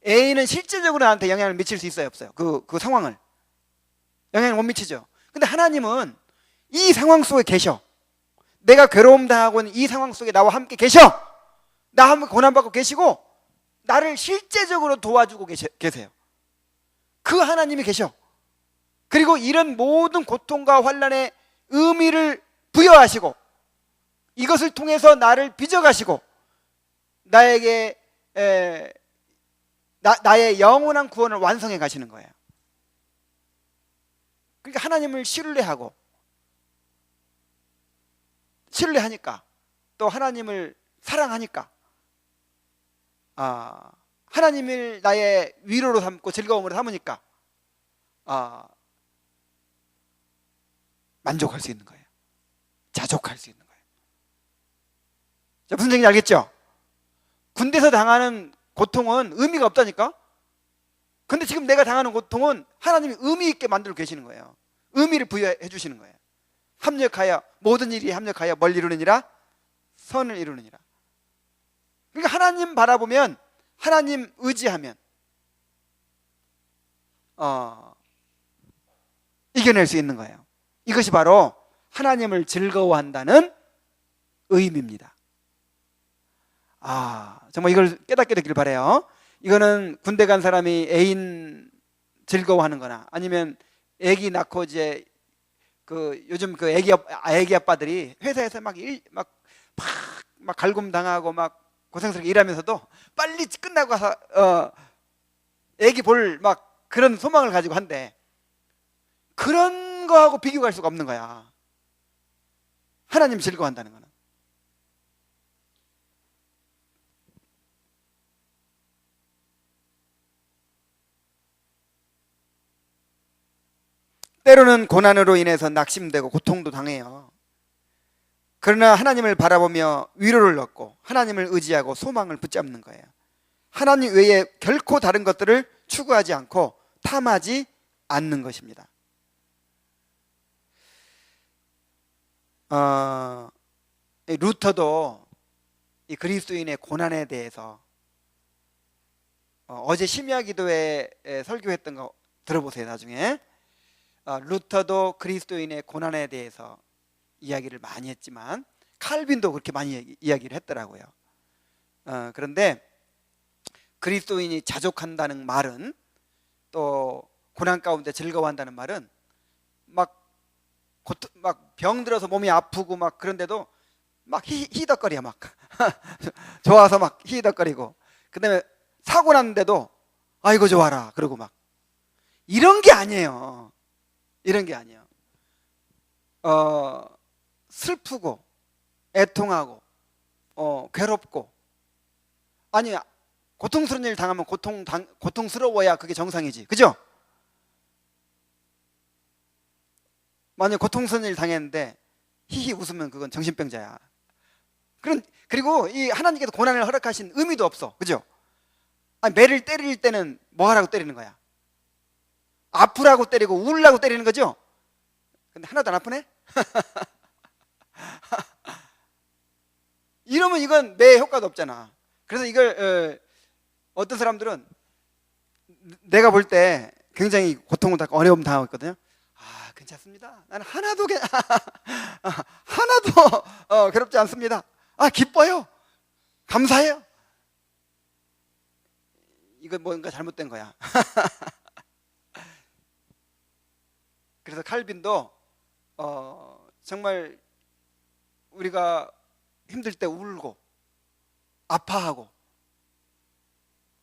애인은 실질적으로 나한테 영향을 미칠 수 있어요, 없어요? 그 상황을 영향을 못 미치죠. 근데 하나님은 이 상황 속에 계셔. 내가 괴로움 당하고 있는 이 상황 속에 나와 함께 계셔. 나 함께 고난받고 계시고 나를 실제적으로 도와주고 계세요. 그 하나님이 계셔. 그리고 이런 모든 고통과 환난의 의미를 부여하시고 이것을 통해서 나를 빚어가시고 나에게 나의 영원한 구원을 완성해 가시는 거예요. 그러니까 하나님을 신뢰하니까, 또 하나님을 사랑하니까, 하나님을 나의 위로로 삼고 즐거움으로 삼으니까 만족할 수 있는 거예요. 자족할 수 있는 거예요. 자, 무슨 얘기인지 알겠죠? 군대에서 당하는 고통은 의미가 없다니까? 근데 지금 내가 당하는 고통은 하나님이 의미 있게 만들고 계시는 거예요. 의미를 부여해 주시는 거예요. 합력하여, 모든 일이 합력하여 뭘 이루느니라? 선을 이루느니라. 그러니까 하나님 바라보면, 하나님 의지하면 이겨낼 수 있는 거예요. 이것이 바로 하나님을 즐거워한다는 의미입니다. 정말 이걸 깨닫게 되길 바라요. 이거는 군대 간 사람이 애인 즐거워하는 거나, 아니면 애기 낳고 이제 요즘 애기 아빠들이 회사에서 막 갈굼 당하고 막 고생스럽게 일하면서도 빨리 끝나고 가서 애기 볼 막 그런 소망을 가지고 한대. 그런 거하고 비교할 수가 없는 거야. 하나님 즐거워한다는 거는. 때로는 고난으로 인해서 낙심되고 고통도 당해요. 그러나 하나님을 바라보며 위로를 얻고 하나님을 의지하고 소망을 붙잡는 거예요. 하나님 외에 결코 다른 것들을 추구하지 않고 탐하지 않는 것입니다. 루터도 이 그리스도인의 고난에 대해서 어제 심야 기도에 설교했던 거 들어보세요. 나중에 루터도 그리스도인의 고난에 대해서 이야기를 많이 했지만 칼빈도 그렇게 많이 이야기를 했더라고요. 그런데 그리스도인이 자족한다는 말은, 또 고난 가운데 즐거워한다는 말은 막 병들어서 몸이 아프고 막 그런데도 막 히덕거려 막 좋아서 막 히덕거리고, 그 다음에 사고 났는데도 아이고 좋아라 그러고 막 이런 게 아니에요. 이런 게 아니에요. 슬프고 애통하고 괴롭고, 아니 고통스러운 일 당하면 고통스러워야 그게 정상이지, 그죠? 만약 고통스러운 일 당했는데 히히 웃으면 그건 정신병자야. 그리고 이 하나님께서 고난을 허락하신 의미도 없어, 그죠? 아니, 매를 때릴 때는 뭐 하라고 때리는 거야? 아프라고 때리고 울라고 때리는 거죠? 근데 하나도 안 아프네? 이러면 이건 매 효과도 없잖아. 그래서 이걸 어떤 사람들은 내가 볼 때 굉장히 고통을 당하고 어려움 당하고 있거든요. 아, 괜찮습니다. 나는 하나도 괴롭지 않습니다. 아, 기뻐요. 감사해요. 이건 뭔가 잘못된 거야. 그래서 칼빈도 정말 우리가 힘들 때 울고 아파하고,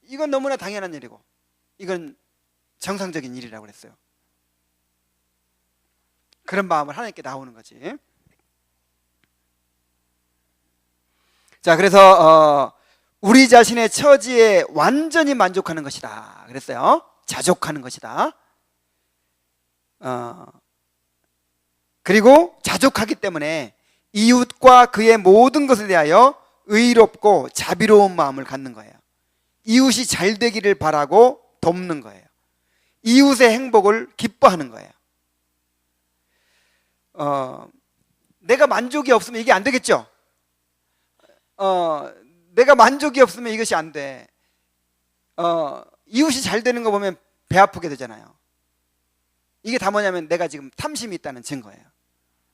이건 너무나 당연한 일이고 이건 정상적인 일이라고 그랬어요. 그런 마음을 하나님께 나오는 거지. 자, 그래서 우리 자신의 처지에 완전히 만족하는 것이다 그랬어요. 자족하는 것이다. 그리고 자족하기 때문에 이웃과 그의 모든 것에 대하여 의롭고 자비로운 마음을 갖는 거예요. 이웃이 잘 되기를 바라고 돕는 거예요. 이웃의 행복을 기뻐하는 거예요. 내가 만족이 없으면 이게 안 되겠죠? 내가 만족이 없으면 이것이 안 돼. 이웃이 잘 되는 거 보면 배 아프게 되잖아요. 이게 다 뭐냐면 내가 지금 탐심이 있다는 증거예요.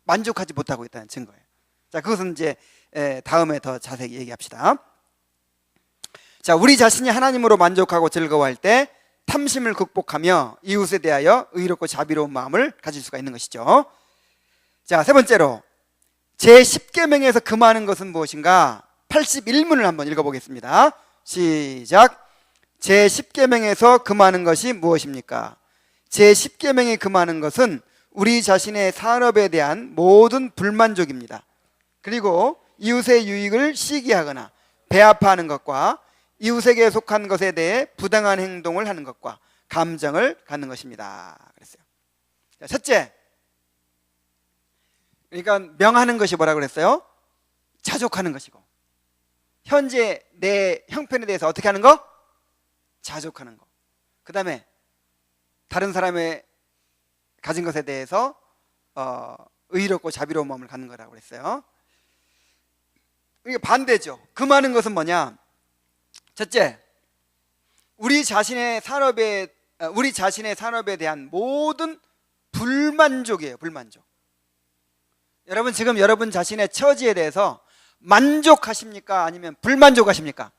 만족하지 못하고 있다는 증거예요. 자, 그것은 이제 다음에 더 자세히 얘기합시다. 자, 우리 자신이 하나님으로 만족하고 즐거워할 때 탐심을 극복하며 이웃에 대하여 의롭고 자비로운 마음을 가질 수가 있는 것이죠. 자, 세 번째로 제10계명에서 금하는 것은 무엇인가? 81문을 한번 읽어보겠습니다. 시작. 제10계명에서 금하는 것이 무엇입니까? 제10계명에 금하는 것은 우리 자신의 산업에 대한 모든 불만족입니다. 그리고 이웃의 유익을 시기하거나 배아파하는 것과 이웃에게 속한 것에 대해 부당한 행동을 하는 것과 감정을 갖는 것입니다. 그랬어요. 자, 첫째, 그러니까 명하는 것이 뭐라고 그랬어요? 자족하는 것이고, 현재 내 형편에 대해서 어떻게 하는 거? 자족하는 거. 그 다음에 다른 사람의 가진 것에 대해서 의롭고 자비로운 마음을 갖는 거라고 그랬어요. 이게 반대죠. 금하는 것은 뭐냐? 첫째, 우리 자신의 산업에 대한 모든 불만족이에요. 불만족. 여러분, 지금 여러분 자신의 처지에 대해서 만족하십니까? 아니면 불만족하십니까?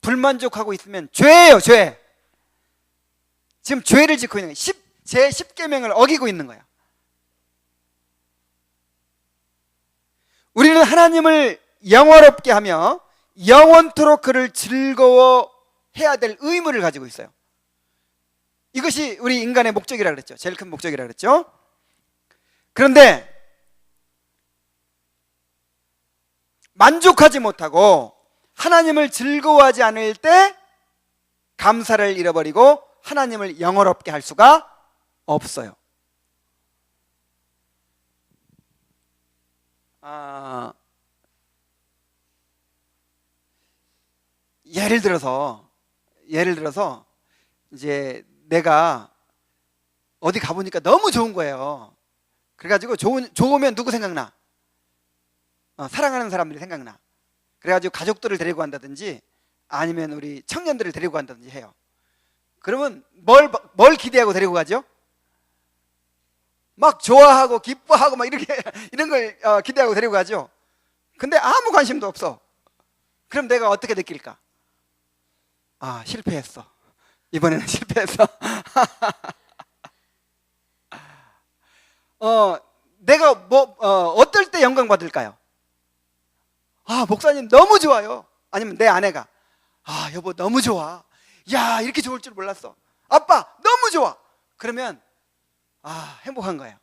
불만족하고 있으면 죄예요, 죄. 지금 죄를 짓고 있는 거예요. 제10계명을 어기고 있는 거야. 우리는 하나님을 영화롭게 하며 영원토록 그를 즐거워해야 될 의무를 가지고 있어요. 이것이 우리 인간의 목적이라고 그랬죠. 제일 큰 목적이라고 그랬죠. 그런데 만족하지 못하고 하나님을 즐거워하지 않을 때 감사를 잃어버리고 하나님을 영화롭게 할 수가 없어요. 예를 들어서 이제 내가 어디 가보니까 너무 좋은 거예요. 그래가지고 좋으면 누구 생각나? 사랑하는 사람들이 생각나. 그래가지고 가족들을 데리고 간다든지 아니면 우리 청년들을 데리고 간다든지 해요. 그러면 뭘 기대하고 데리고 가죠? 막 좋아하고 기뻐하고 막 이렇게 이런 걸 기대하고 데리고 가죠. 근데 아무 관심도 없어. 그럼 내가 어떻게 느낄까? 아, 실패했어. 이번에는 실패했어. 내가 어떨 때 영광 받을까요? 아, 목사님 너무 좋아요. 아니면 내 아내가 여보 너무 좋아. 야, 이렇게 좋을 줄 몰랐어. 아빠 너무 좋아. 그러면 행복한 거야.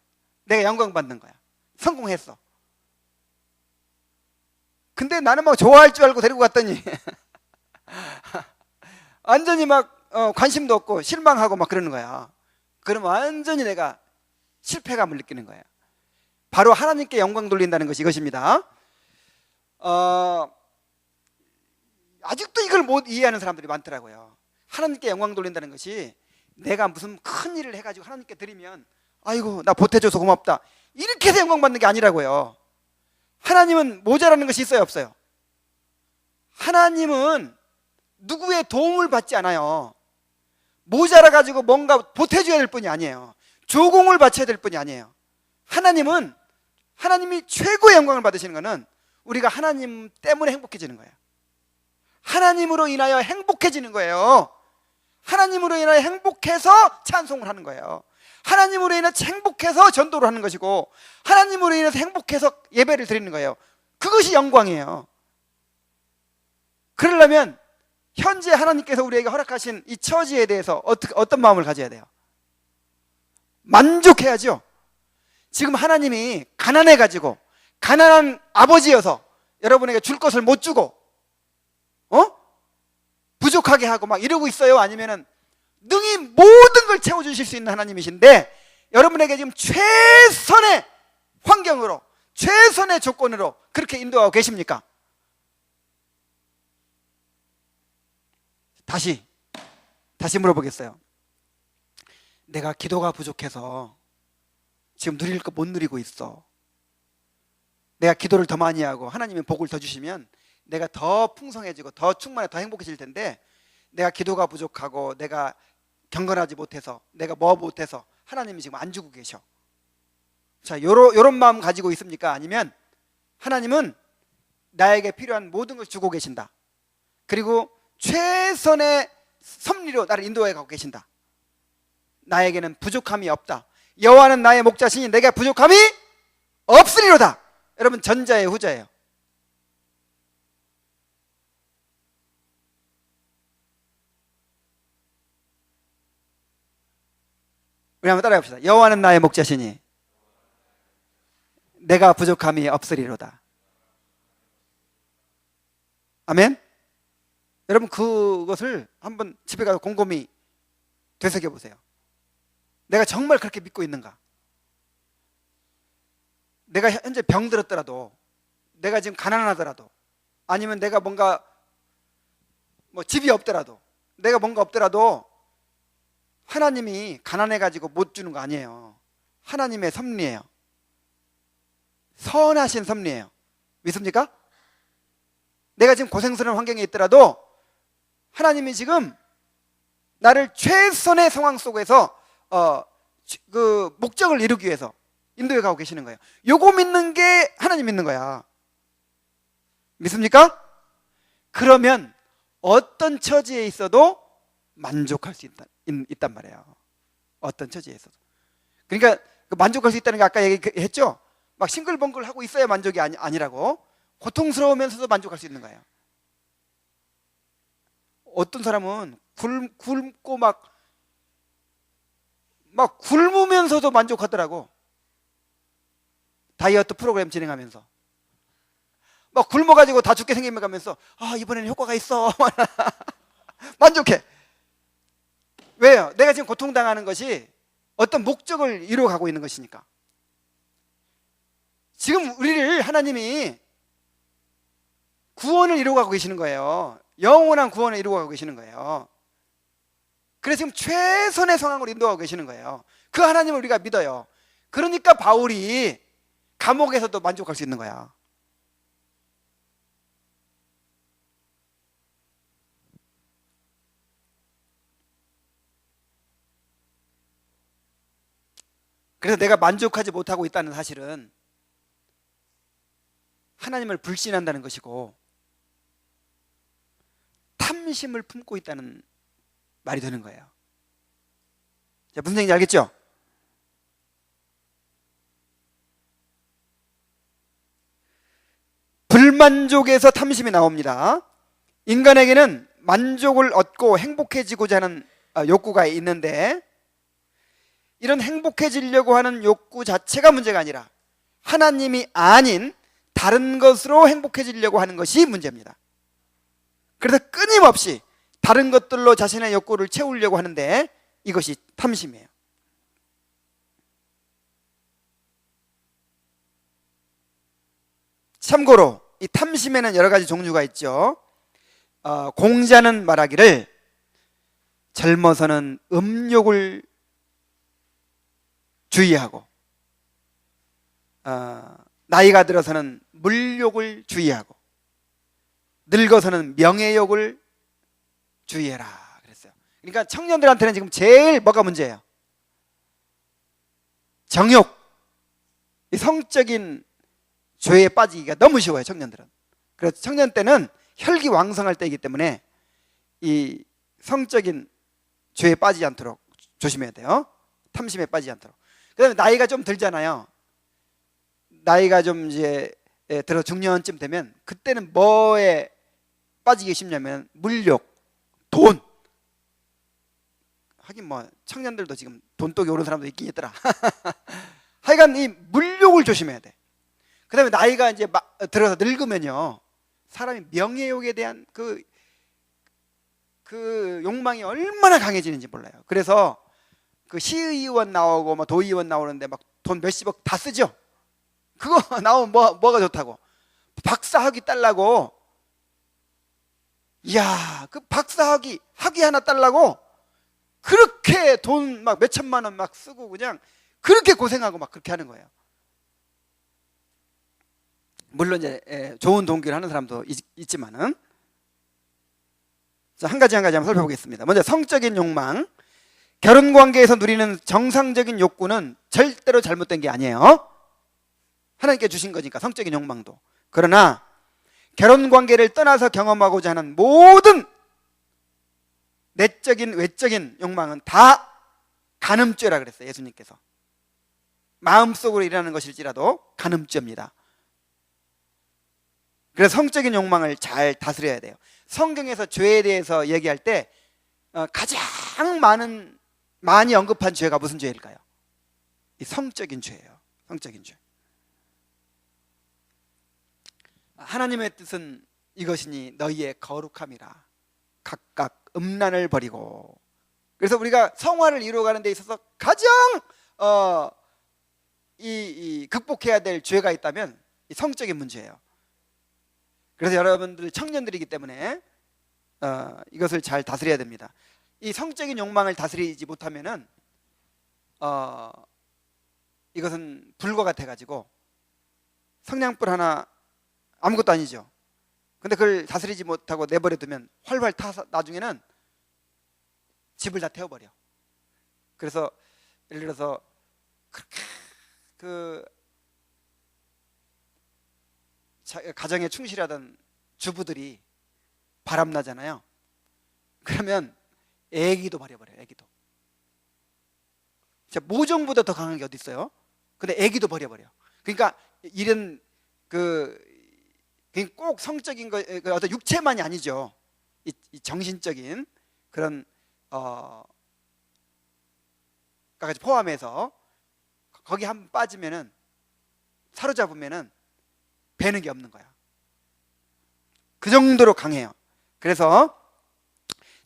내가 영광 받는 거야. 성공했어. 근데 나는 막 좋아할 줄 알고 데리고 갔더니 완전히 막 관심도 없고 실망하고 막 그러는 거야. 그러면 완전히 내가 실패감을 느끼는 거야. 바로 하나님께 영광 돌린다는 것이 이것입니다. 아직도 이걸 못 이해하는 사람들이 많더라고요. 하나님께 영광 돌린다는 것이 내가 무슨 큰 일을 해가지고 하나님께 드리면 아이고 나 보태줘서 고맙다 이렇게 해서 영광 받는 게 아니라고요. 하나님은 모자라는 것이 있어요, 없어요? 하나님은 누구의 도움을 받지 않아요. 모자라 가지고 뭔가 보태줘야 될 뿐이 아니에요. 조공을 바쳐야 될 뿐이 아니에요. 하나님이 최고의 영광을 받으시는 것은 우리가 하나님 때문에 행복해지는 거예요. 하나님으로 인하여 행복해지는 거예요. 하나님으로 인하여 행복해서 찬송을 하는 거예요. 하나님으로 인해서 행복해서 전도를 하는 것이고, 하나님으로 인해서 행복해서 예배를 드리는 거예요. 그것이 영광이에요. 그러려면 현재 하나님께서 우리에게 허락하신 이 처지에 대해서 어떤 마음을 가져야 돼요? 만족해야죠. 지금 하나님이 가난해가지고 가난한 아버지여서 여러분에게 줄 것을 못 주고 부족하게 하고 막 이러고 있어요? 아니면은 능히 모든 걸 채워주실 수 있는 하나님이신데 여러분에게 지금 최선의 환경으로 최선의 조건으로 그렇게 인도하고 계십니까? 다시 물어보겠어요. 내가 기도가 부족해서 지금 누릴 거 못 누리고 있어. 내가 기도를 더 많이 하고 하나님의 복을 더 주시면 내가 더 풍성해지고 더 충만해 더 행복해질 텐데, 내가 기도가 부족하고 내가 경건하지 못해서 내가 못해서 하나님이 지금 안 주고 계셔. 자, 요런 마음 가지고 있습니까? 아니면 하나님은 나에게 필요한 모든 걸 주고 계신다. 그리고 최선의 섭리로 나를 인도해 가고 계신다. 나에게는 부족함이 없다. 여호와는 나의 목자시니 내가 부족함이 없으리로다. 여러분, 전자예요, 후자예요? 우리 한번 따라해 봅시다. 여호와는 나의 목자시니 내가 부족함이 없으리로다. 아멘? 여러분, 그것을 한번 집에 가서 곰곰이 되새겨 보세요. 내가 정말 그렇게 믿고 있는가? 내가 현재 병들었더라도, 내가 지금 가난하더라도, 아니면 내가 뭔가 집이 없더라도, 내가 뭔가 없더라도 하나님이 가난해가지고 못 주는 거 아니에요. 하나님의 섭리예요. 선하신 섭리예요. 믿습니까? 내가 지금 고생스러운 환경에 있더라도 하나님이 지금 나를 최선의 상황 속에서 그 목적을 이루기 위해서 인도해 가고 계시는 거예요. 요거 믿는 게 하나님 믿는 거야. 믿습니까? 그러면 어떤 처지에 있어도 만족할 수 있단 말이에요. 어떤 처지에 있어도. 그러니까 만족할 수 있다는 게 아까 얘기했죠? 막 싱글벙글 하고 있어야 만족이 아니라고. 고통스러우면서도 만족할 수 있는 거예요. 어떤 사람은 굶고 막 굶으면서도 만족하더라고. 다이어트 프로그램 진행하면서 막 굶어가지고 다 죽게 생기면서 이번에는 효과가 있어. 만족해. 왜요? 내가 지금 고통당하는 것이 어떤 목적을 이루어가고 있는 것이니까. 지금 우리를 하나님이 구원을 이루어가고 계시는 거예요. 영원한 구원을 이루어가고 계시는 거예요. 그래서 지금 최선의 상황으로 인도하고 계시는 거예요. 그 하나님을 우리가 믿어요. 그러니까 바울이 감옥에서도 만족할 수 있는 거야. 그래서 내가 만족하지 못하고 있다는 사실은 하나님을 불신한다는 것이고 탐심을 품고 있다는 말이 되는 거예요. 자, 무슨 얘기인지 알겠죠? 불만족에서 탐심이 나옵니다. 인간에게는 만족을 얻고 행복해지고자 하는 욕구가 있는데, 이런 행복해지려고 하는 욕구 자체가 문제가 아니라 하나님이 아닌 다른 것으로 행복해지려고 하는 것이 문제입니다. 그래서 끊임없이 다른 것들로 자신의 욕구를 채우려고 하는데 이것이 탐심이에요. 참고로 이 탐심에는 여러 가지 종류가 있죠. 공자는 말하기를 젊어서는 음욕을 주의하고 나이가 들어서는 물욕을 주의하고 늙어서는 명예욕을 주의해라 그랬어요. 그러니까 청년들한테는 지금 제일 뭐가 문제예요? 정욕, 이 성적인 죄에 빠지기가 너무 쉬워요, 청년들은. 그래서 청년 때는 혈기왕성할 때이기 때문에 이 성적인 죄에 빠지지 않도록 조심해야 돼요. 탐심에 빠지지 않도록. 그 다음에 나이가 좀 들잖아요. 나이가 좀 이제 들어 중년쯤 되면 그때는 뭐에 빠지기 쉽냐면 물욕, 돈. 하긴 뭐 청년들도 지금 돈독이 오른 사람도 있긴 있더라. 하여간 이 물욕을 조심해야 돼. 그 다음에 나이가 이제 막 들어서 늙으면요, 사람이 명예욕에 대한 그 욕망이 얼마나 강해지는지 몰라요. 그래서 그 시의원 나오고 뭐 도의원 나오는데 막 돈 몇십억 다 쓰죠. 그거 나오면 뭐가 좋다고? 박사학위 딸라고. 이야, 그 박사학위 하나 딸라고 그렇게 돈 막 몇천만 원 막 쓰고 그냥 그렇게 고생하고 막 그렇게 하는 거예요. 물론 이제 좋은 동기를 하는 사람도 있지만은. 자, 한 가지 한번 살펴보겠습니다. 먼저 성적인 욕망. 결혼 관계에서 누리는 정상적인 욕구는 절대로 잘못된 게 아니에요. 하나님께 주신 거니까, 성적인 욕망도. 그러나 결혼 관계를 떠나서 경험하고자 하는 모든 내적인 외적인 욕망은 다 간음죄라 그랬어요, 예수님께서. 마음속으로 일어나는 것일지라도 간음죄입니다. 그래서 성적인 욕망을 잘 다스려야 돼요. 성경에서 죄에 대해서 얘기할 때 가장 많이 언급한 죄가 무슨 죄일까요? 이 성적인 죄예요. 성적인 죄. 하나님의 뜻은 이것이니 너희의 거룩함이라. 각각 음란을 버리고. 그래서 우리가 성화를 이루어가는 데 있어서 가장 극복해야 될 죄가 있다면 이 성적인 문제예요. 그래서 여러분들 청년들이기 때문에 이것을 잘 다스려야 됩니다. 이 성적인 욕망을 다스리지 못하면은 이것은 불과 같아가지고 성냥불 하나 아무것도 아니죠. 근데 그걸 다스리지 못하고 내버려 두면 활활 타서 나중에는 집을 다 태워버려. 그래서 예를 들어서 그렇게 가정에 충실하던 주부들이 바람나잖아요. 그러면 애기도 버려버려요. 애기도. 진짜 모종보다 더 강한 게 어디 있어요? 근데 애기도 버려버려. 그러니까 이런 꼭 성적인 거, 어떤 육체만이 아니죠. 이 정신적인 그런 까지 포함해서 거기 한번 빠지면은, 사로잡으면은 배는 게 없는 거야. 그 정도로 강해요. 그래서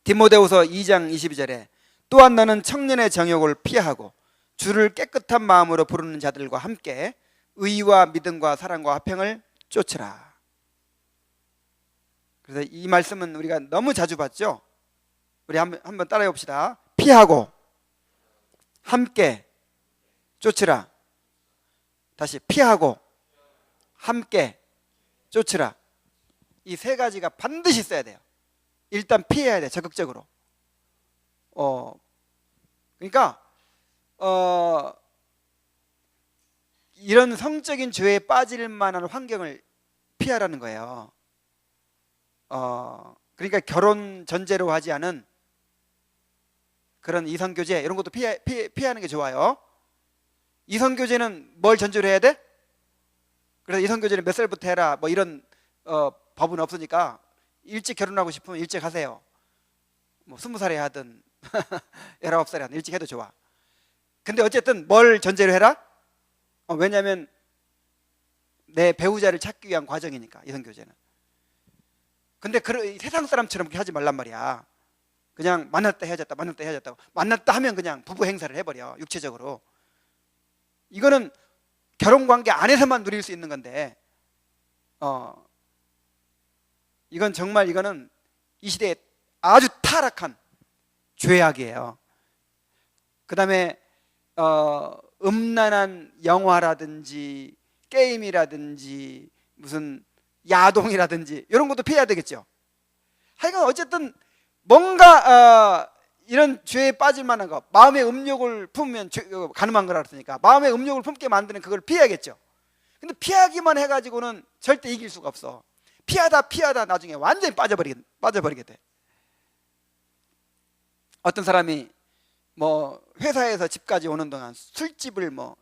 디모데후서 2장 22절에 또한 너는 청년의 정욕을 피하고 주를 깨끗한 마음으로 부르는 자들과 함께 의와 믿음과 사랑과 화평을 쫓으라. 그래서 이 말씀은 우리가 너무 자주 봤죠. 우리 한번 따라해 봅시다. 피하고 함께 쫓으라. 다시 피하고 함께 쫓으라. 이 세 가지가 반드시 있어야 돼요. 일단 피해야 돼, 적극적으로. 그러니까 이런 성적인 죄에 빠질 만한 환경을 피하라는 거예요. 그러니까 결혼 전제로 하지 않은 그런 이성교제 이런 것도 피하는 게 좋아요. 이성교제는 뭘 전제로 해야 돼? 그래서 이성교제는 몇 살부터 해라 뭐 이런 법은 없으니까 일찍 결혼하고 싶으면 일찍 하세요. 뭐 20살에 하든 19살에 하든 일찍 해도 좋아. 근데 어쨌든 뭘 전제로 해라? 왜냐하면 내 배우자를 찾기 위한 과정이니까, 이성교제는. 근데 세상 사람처럼 그렇게 하지 말란 말이야. 그냥 만났다 헤어졌다, 만났다 헤어졌다고. 만났다 하면 그냥 부부 행사를 해버려, 육체적으로. 이거는 결혼관계 안에서만 누릴 수 있는 건데, 이건 정말, 이거는 이 시대에 아주 타락한 죄악이에요. 그 다음에 음란한 영화라든지 게임이라든지 무슨 야동이라든지 이런 것도 피해야 되겠죠. 하여간 어쨌든 뭔가 이런 죄에 빠질 만한 거, 마음의 음욕을 품으면 가늠한 거라 그랬으니까 마음의 음욕을 품게 만드는 그걸 피해야겠죠. 근데 피하기만 해가지고는 절대 이길 수가 없어. 피하다 나중에 완전히 빠져버리게 돼. 어떤 사람이 뭐 회사에서 집까지 오는 동안 술집을 뭐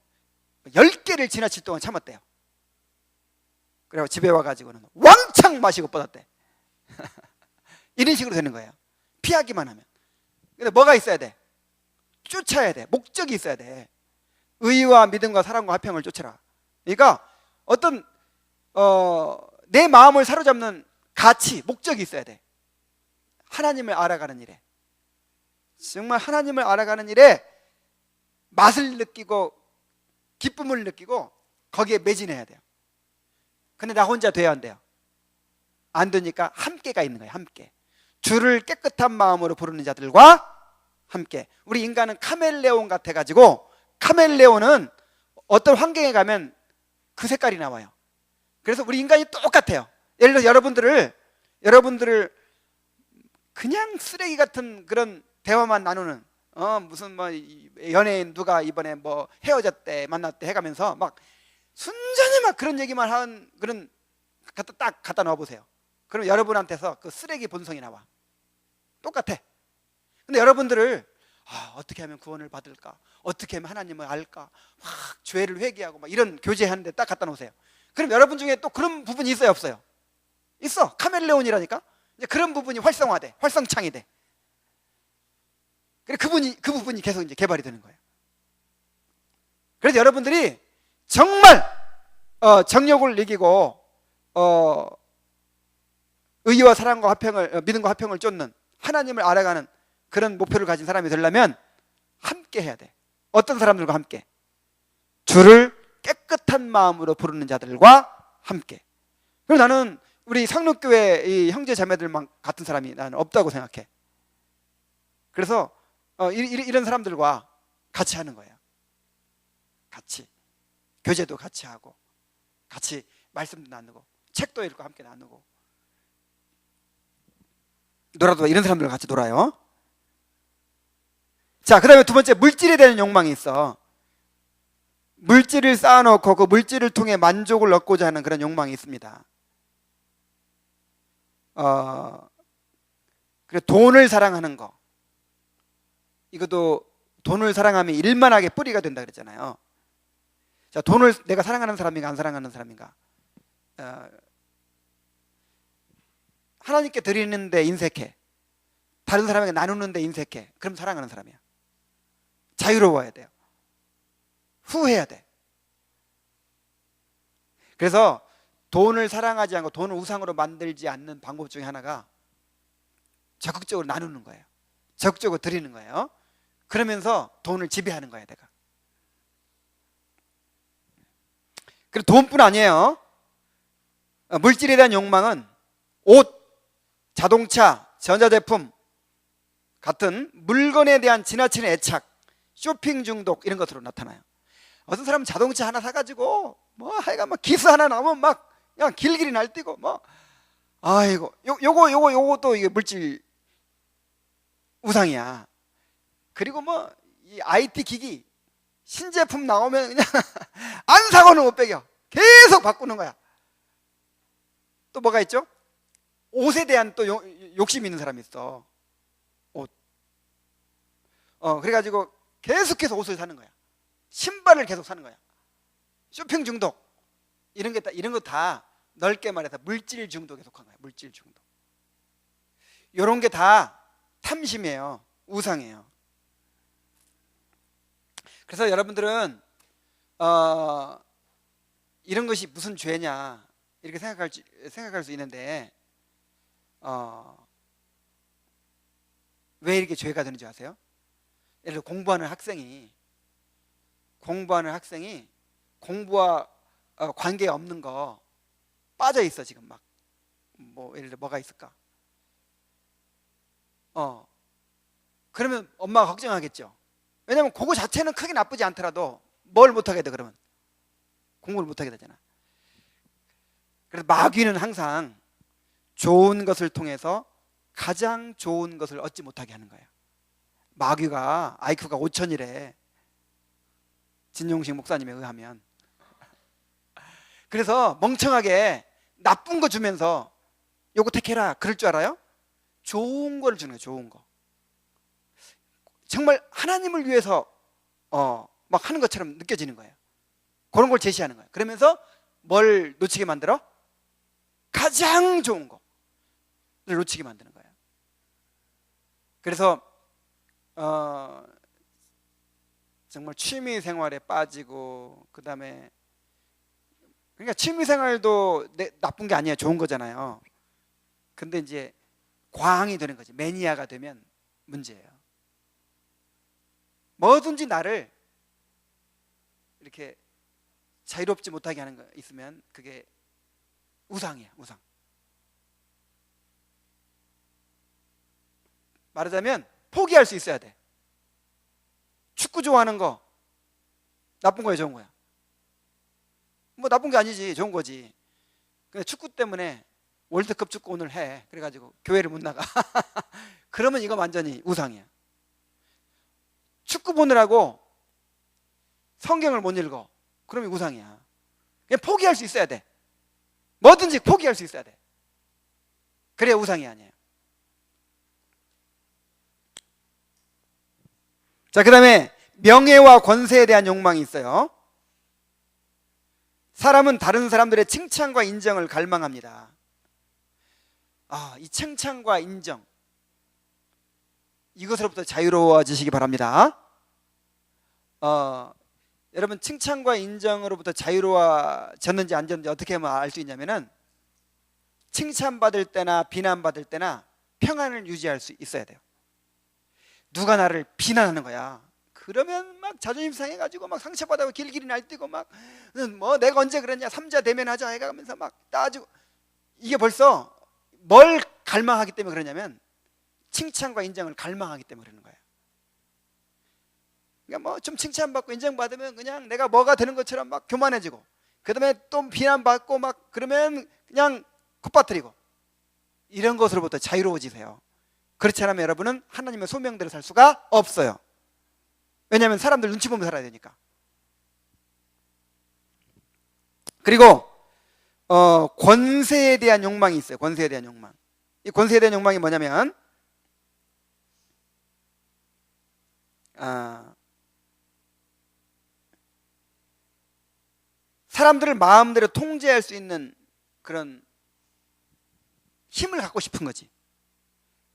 10개를 지나칠 동안 참았대요. 그리고 집에 와가지고는 왕창 마시고 뻗었대. 이런 식으로 되는 거예요. 피하기만 하면. 근데 뭐가 있어야 돼? 쫓아야 돼. 목적이 있어야 돼. 의와 믿음과 사랑과 화평을 쫓아라. 그러니까 어떤 내 마음을 사로잡는 가치, 목적이 있어야 돼. 하나님을 알아가는 일에, 정말 하나님을 알아가는 일에 맛을 느끼고 기쁨을 느끼고 거기에 매진해야 돼요. 근데 나 혼자 돼야 안 돼요. 안 되니까 함께가 있는 거예요. 함께. 주를 깨끗한 마음으로 부르는 자들과 함께. 우리 인간은 카멜레온 같아가지고, 카멜레온은 어떤 환경에 가면 그 색깔이 나와요. 그래서 우리 인간이 똑같아요. 예를 들어 여러분들을 그냥 쓰레기 같은 그런 대화만 나누는, 무슨 뭐 연예인 누가 이번에 뭐 헤어졌대 만났대 해가면서 막 순전히 막 그런 얘기만 하는 그런 딱 갖다 놔보세요. 그럼 여러분한테서 그 쓰레기 본성이 나와. 똑같아. 근데 여러분들을 어떻게 하면 구원을 받을까, 어떻게 하면 하나님을 알까, 막 죄를 회개하고 막 이런 교제하는데 딱 갖다 놓으세요. 그럼 여러분 중에 또 그런 부분이 있어요, 없어요? 있어. 카멜레온이라니까. 이제 그런 부분이 활성화돼, 활성창이 돼. 그래, 그 부분이 계속 이제 개발이 되는 거예요. 그래서 여러분들이 정말 정욕을 이기고 의와 사랑과 화평을, 믿음과 화평을 쫓는, 하나님을 알아가는 그런 목표를 가진 사람이 되려면 함께 해야 돼. 어떤 사람들과 함께? 주를 깨끗한 마음으로 부르는 자들과 함께. 그리고 나는 우리 상록교회 이 형제 자매들만 같은 사람이 나는 없다고 생각해. 그래서 이런 사람들과 같이 하는 거예요. 같이 교제도 같이 하고, 같이 말씀도 나누고, 책도 읽고 함께 나누고, 놀아도 이런 사람들과 같이 놀아요. 자, 그 다음에 두 번째, 물질에 대한 욕망이 있어. 물질을 쌓아놓고 그 물질을 통해 만족을 얻고자 하는 그런 욕망이 있습니다. 그리고 돈을 사랑하는 거, 이것도 돈을 사랑하면 일만하게 뿌리가 된다 그랬잖아요. 자, 돈을 내가 사랑하는 사람인가 안 사랑하는 사람인가? 하나님께 드리는데 인색해, 다른 사람에게 나누는데 인색해, 그럼 사랑하는 사람이야. 자유로워야 돼요. 후회해야 돼. 그래서 돈을 사랑하지 않고 돈을 우상으로 만들지 않는 방법 중에 하나가 적극적으로 나누는 거예요. 적극적으로 드리는 거예요. 그러면서 돈을 지배하는 거예요, 내가. 그리고 돈뿐 아니에요. 물질에 대한 욕망은 옷, 자동차, 전자제품 같은 물건에 대한 지나치는 애착, 쇼핑 중독, 이런 것으로 나타나요. 어떤 사람은 자동차 하나 사가지고 뭐 하여간 막 기스 하나 나오면 막 그냥 길길이 날뛰고 뭐, 아이고, 요것도 이게 물질 우상이야. 그리고 뭐 이 IT 기기 신제품 나오면 그냥 안 사고는 못 빼겨. 계속 바꾸는 거야. 또 뭐가 있죠? 옷에 대한 또 욕심이 있는 사람이 있어. 옷. 그래가지고 계속해서 옷을 사는 거야. 신발을 계속 사는 거야. 쇼핑 중독. 이런 거 다 넓게 말해서 물질 중독에 속한 거야. 물질 중독. 이런 게 다 탐심이에요. 우상이에요. 그래서 여러분들은 이런 것이 무슨 죄냐 이렇게 생각할 수 있는데 왜 이렇게 죄가 되는지 아세요? 예를 들어 공부하는 학생이 공부와 관계 없는 거 빠져 있어 지금 막. 뭐 예를 들어 뭐가 있을까? 그러면 엄마가 걱정하겠죠. 왜냐면 그거 자체는 크게 나쁘지 않더라도 뭘 못하게 돼 그러면 공부를 못하게 되잖아. 그래서 마귀는 항상 좋은 것을 통해서 가장 좋은 것을 얻지 못하게 하는 거예요. 마귀가 IQ가 5000이래 진용식 목사님에 의하면. 그래서 멍청하게 나쁜 거 주면서 요거 택해라 그럴 줄 알아요? 좋은 거를 주는 거예요. 좋은 거. 정말 하나님을 위해서 막 하는 것처럼 느껴지는 거예요. 그런 걸 제시하는 거예요. 그러면서 뭘 놓치게 만들어? 가장 좋은 거를 놓치게 만드는 거예요. 그래서 정말 취미 생활에 빠지고 그 다음에 그러니까 취미 생활도 나쁜 게 아니에요. 좋은 거잖아요. 근데 이제 과항이 되는 거지. 매니아가 되면 문제예요. 뭐든지 나를 이렇게 자유롭지 못하게 하는 거 있으면 그게 우상이야. 우상. 말하자면 포기할 수 있어야 돼. 축구 좋아하는 거 나쁜 거야 좋은 거야? 뭐 나쁜 게 아니지. 좋은 거지. 근데 축구 때문에 월드컵 축구 오늘 해 그래가지고 교회를 못 나가. 그러면 이거 완전히 우상이야. 축구 보느라고 성경을 못 읽어. 그러면 우상이야. 그냥 포기할 수 있어야 돼. 뭐든지 포기할 수 있어야 돼. 그래야 우상이 아니에요. 자, 그 다음에 명예와 권세에 대한 욕망이 있어요. 사람은 다른 사람들의 칭찬과 인정을 갈망합니다. 이 칭찬과 인정, 이것으로부터 자유로워지시기 바랍니다. 여러분 칭찬과 인정으로부터 자유로워졌는지 안 졌는지 어떻게 하면 알 수 있냐면은 칭찬받을 때나 비난받을 때나 평안을 유지할 수 있어야 돼요. 누가 나를 비난하는 거야. 그러면 막 자존심 상해가지고 막 상처받아고 길길이 날뛰고 막 뭐 내가 언제 그랬냐 삼자 대면하자 해가면서 막 따지고. 이게 벌써 뭘 갈망하기 때문에 그러냐면 칭찬과 인정을 갈망하기 때문에 그러는 거예요. 그러니까 뭐 좀 칭찬받고 인정받으면 그냥 내가 뭐가 되는 것처럼 막 교만해지고, 그 다음에 또 비난받고 막 그러면 그냥 콧바뜨리고. 이런 것으로부터 자유로워지세요. 그렇지 않으면 여러분은 하나님의 소명대로 살 수가 없어요. 왜냐하면 사람들 눈치 보면 살아야 되니까. 그리고 권세에 대한 욕망이 있어요. 권세에 대한 욕망. 이 권세에 대한 욕망이 뭐냐면 사람들을 마음대로 통제할 수 있는 그런 힘을 갖고 싶은 거지.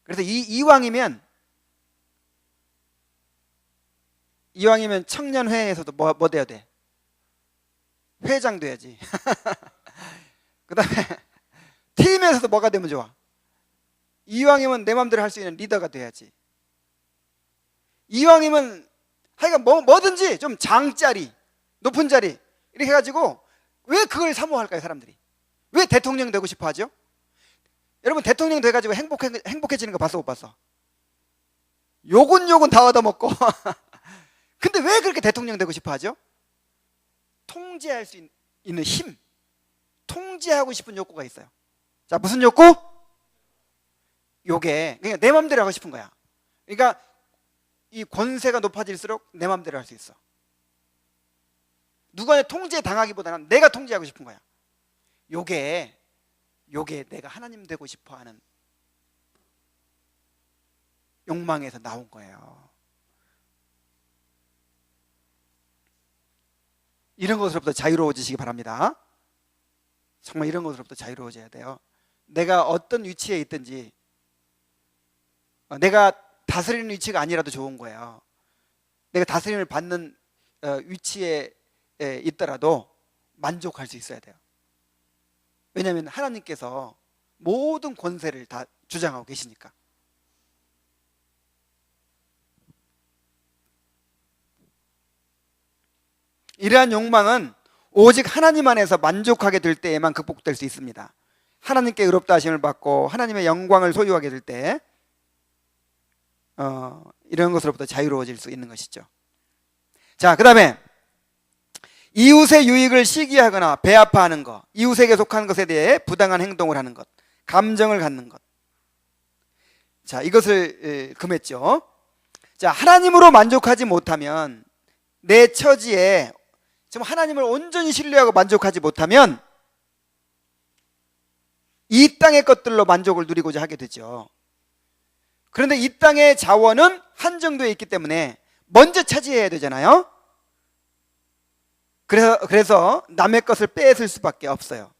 그래서 이왕이면 청년회에서도 뭐 돼야 돼? 회장 돼야지. 그 다음에 팀에서도 뭐가 되면 좋아? 이왕이면 내 마음대로 할 수 있는 리더가 돼야지. 이왕이면 하여간 뭐든지 좀 장자리, 높은 자리 이렇게 해가지고. 왜 그걸 사모할까요 사람들이? 왜 대통령 되고 싶어 하죠? 여러분 대통령 돼가지고 행복해지는 거 봤어 못 봤어? 요건 다 얻어먹고. 근데 왜 그렇게 대통령 되고 싶어 하죠? 통제할 수 있는 힘, 통제하고 싶은 욕구가 있어요. 자, 무슨 욕구? 요게 그러니까 내 마음대로 하고 싶은 거야. 그러니까 이 권세가 높아질수록 내 마음대로 할 수 있어. 누가 통제 당하기보다는 내가 통제하고 싶은 거야. 요게 내가 하나님 되고 싶어 하는 욕망에서 나온 거예요. 이런 것으로부터 자유로워지시기 바랍니다. 정말 이런 것으로부터 자유로워져야 돼요. 내가 어떤 위치에 있든지 내가 다스리는 위치가 아니라도 좋은 거예요. 내가 다스림을 받는 위치에 있더라도 만족할 수 있어야 돼요. 왜냐하면 하나님께서 모든 권세를 다 주장하고 계시니까. 이러한 욕망은 오직 하나님 안에서 만족하게 될 때에만 극복될 수 있습니다. 하나님께 의롭다 하심을 받고 하나님의 영광을 소유하게 될 때 이런 것으로부터 자유로워질 수 있는 것이죠. 자, 그 다음에 이웃의 유익을 시기하거나 배아파하는 것, 이웃에게 속한 것에 대해 부당한 행동을 하는 것, 감정을 갖는 것. 자, 이것을 금했죠. 자, 하나님으로 만족하지 못하면, 내 처지에 지금 하나님을 온전히 신뢰하고 만족하지 못하면 이 땅의 것들로 만족을 누리고자 하게 되죠. 그런데 이 땅의 자원은 한정되어 있기 때문에 먼저 차지해야 되잖아요. 그래서 남의 것을 뺏을 수밖에 없어요.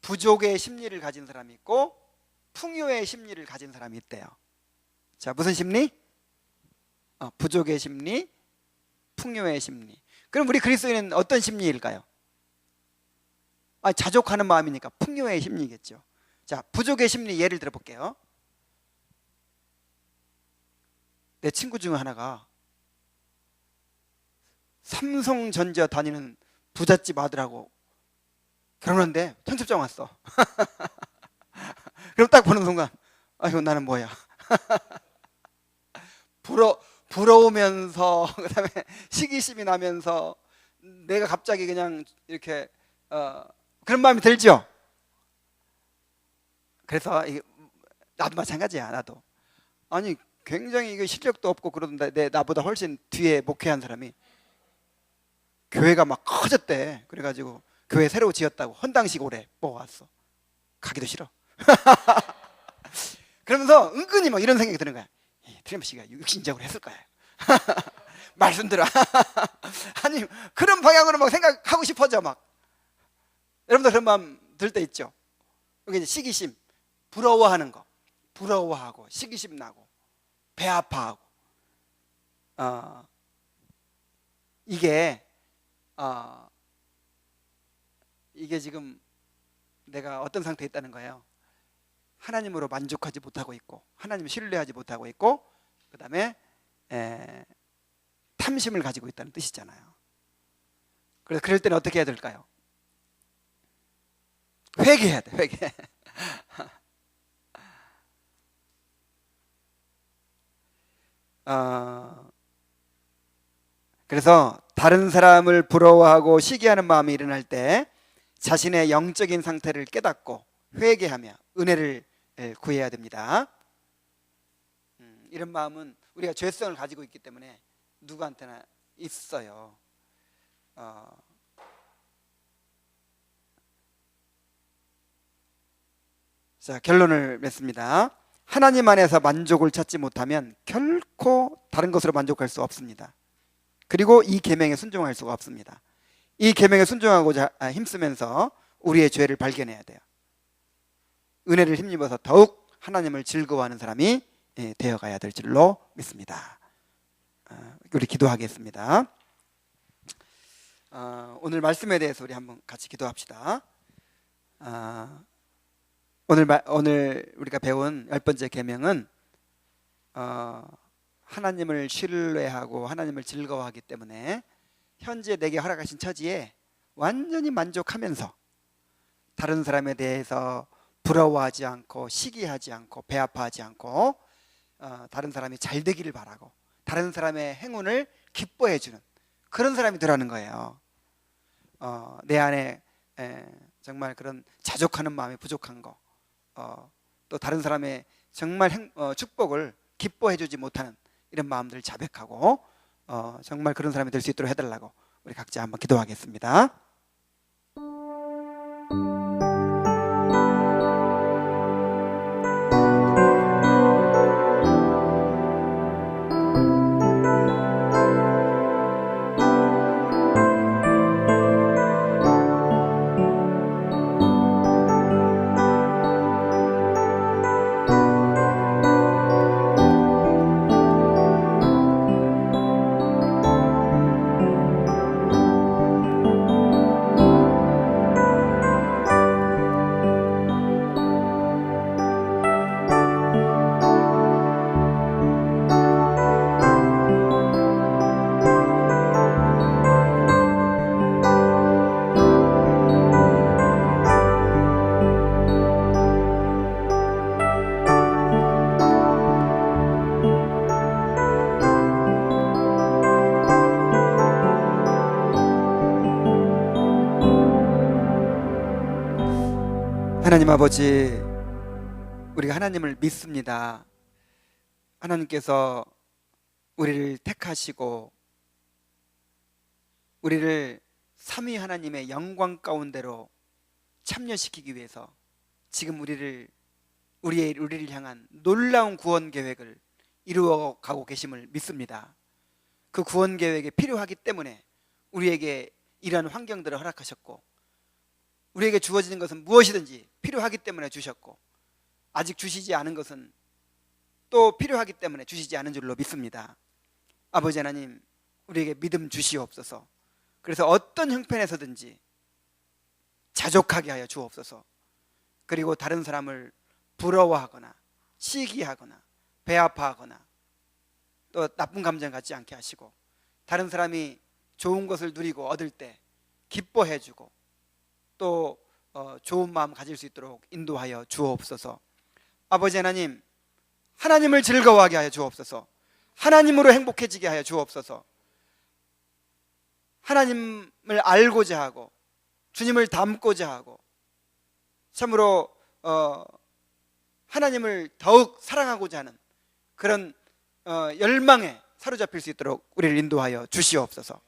부족의 심리를 가진 사람이 있고 풍요의 심리를 가진 사람이 있대요. 자, 무슨 심리? 부족의 심리, 풍요의 심리. 그럼 우리 그리스도인은 어떤 심리일까요? 자족하는 마음이니까 풍요의 심리겠죠. 자, 부족의 심리 예를 들어 볼게요. 내 친구 중 하나가 삼성전자 다니는 부잣집 아들하고 결혼한데 청첩장 왔어. 그럼 딱 보는 순간 이거 나는 뭐야. 부러우면서 그다음에 시기심이 나면서 내가 갑자기 그냥 이렇게 그런 마음이 들죠. 그래서 나도 마찬가지야. 나도 아니 굉장히 이거 실력도 없고 그러던데 나보다 훨씬 뒤에 목회한 사람이 교회가 막 커졌대. 그래가지고 교회 새로 지었다고 헌당식 오래 뽑아왔어. 가기도 싫어. 그러면서 은근히 막 이런 생각이 드는 거야. 트럼프 씨가 육신적으로 했을 거야. 말씀 들어. 아니 그런 방향으로 막 생각하고 싶어져 막. 여러분들 그런 마음 들 때 있죠. 여기 이제 시기심, 부러워하는 거, 부러워하고 시기심 나고 배 아파하고 이게 지금 내가 어떤 상태에 있다는 거예요. 하나님으로 만족하지 못하고 있고 하나님을 신뢰하지 못하고 있고 그 다음에 탐심을 가지고 있다는 뜻이잖아요. 그래서 그럴 때는 어떻게 해야 될까요? 회개해야 돼. 회개. 그래서 다른 사람을 부러워하고 시기하는 마음이 일어날 때 자신의 영적인 상태를 깨닫고 회개하며 은혜를 구해야 됩니다. 이런 마음은 우리가 죄성을 가지고 있기 때문에 누구한테나 있어요. 자, 결론을 맺습니다. 하나님 안에서 만족을 찾지 못하면 결코 다른 것으로 만족할 수 없습니다. 그리고 이 계명에 순종할 수가 없습니다. 이 계명에 순종하고자 힘쓰면서 우리의 죄를 발견해야 돼요. 은혜를 힘입어서 더욱 하나님을 즐거워하는 사람이 되어가야 될 줄로 믿습니다. 우리 기도하겠습니다. 오늘 말씀에 대해서 우리 한번 같이 기도합시다. 오늘 우리가 배운 10번째 계명은 하나님을 신뢰하고 하나님을 즐거워하기 때문에 현재 내게 허락하신 처지에 완전히 만족하면서 다른 사람에 대해서 부러워하지 않고 시기하지 않고 배아파하지 않고 다른 사람이 잘 되기를 바라고 다른 사람의 행운을 기뻐해 주는 그런 사람이 되라는 거예요. 내 안에 정말 그런 자족하는 마음이 부족한 거, 또 다른 사람의 정말 축복을 기뻐해 주지 못하는 이런 마음들을 자백하고 정말 그런 사람이 될 수 있도록 해달라고 우리 각자 한번 기도하겠습니다. 하나님 아버지, 우리가 하나님을 믿습니다. 하나님께서 우리를 택하시고 우리를 삼위 하나님의 영광 가운데로 참여시키기 위해서 지금 우리를 향한 놀라운 구원 계획을 이루어가고 계심을 믿습니다. 그 구원 계획이 필요하기 때문에 우리에게 이러한 환경들을 허락하셨고, 우리에게 주어지는 것은 무엇이든지 필요하기 때문에 주셨고, 아직 주시지 않은 것은 또 필요하기 때문에 주시지 않은 줄로 믿습니다. 아버지 하나님, 우리에게 믿음 주시옵소서. 그래서 어떤 형편에서든지 자족하게 하여 주옵소서. 그리고 다른 사람을 부러워하거나 시기하거나 배 아파하거나 또 나쁜 감정 갖지 않게 하시고, 다른 사람이 좋은 것을 누리고 얻을 때 기뻐해주고 또 좋은 마음 가질 수 있도록 인도하여 주옵소서. 아버지 하나님, 하나님을 즐거워하게 하여 주옵소서. 하나님으로 행복해지게 하여 주옵소서. 하나님을 알고자 하고 주님을 닮고자 하고 참으로 하나님을 더욱 사랑하고자 하는 그런 열망에 사로잡힐 수 있도록 우리를 인도하여 주시옵소서.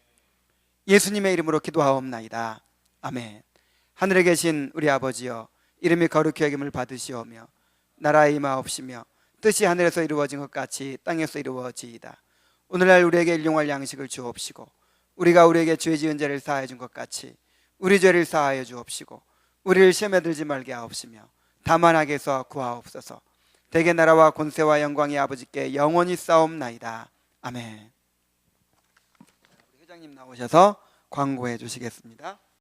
예수님의 이름으로 기도하옵나이다. 아멘. 하늘에 계신 우리 아버지여, 이름이 거룩히 여김을 받으시오며 나라의 임하옵시며 뜻이 하늘에서 이루어진 것 같이 땅에서 이루어지이다. 오늘날 우리에게 일용할 양식을 주옵시고, 우리가 우리에게 죄 지은 죄를 사하여 준 것 같이 우리 죄를 사하여 주옵시고, 우리를 시험에 들지 말게 하옵시며 다만 악에서 구하옵소서. 대개 나라와 권세와 영광이 아버지께 영원히 싸움나이다. 아멘. 회장님 나오셔서 광고해 주시겠습니다.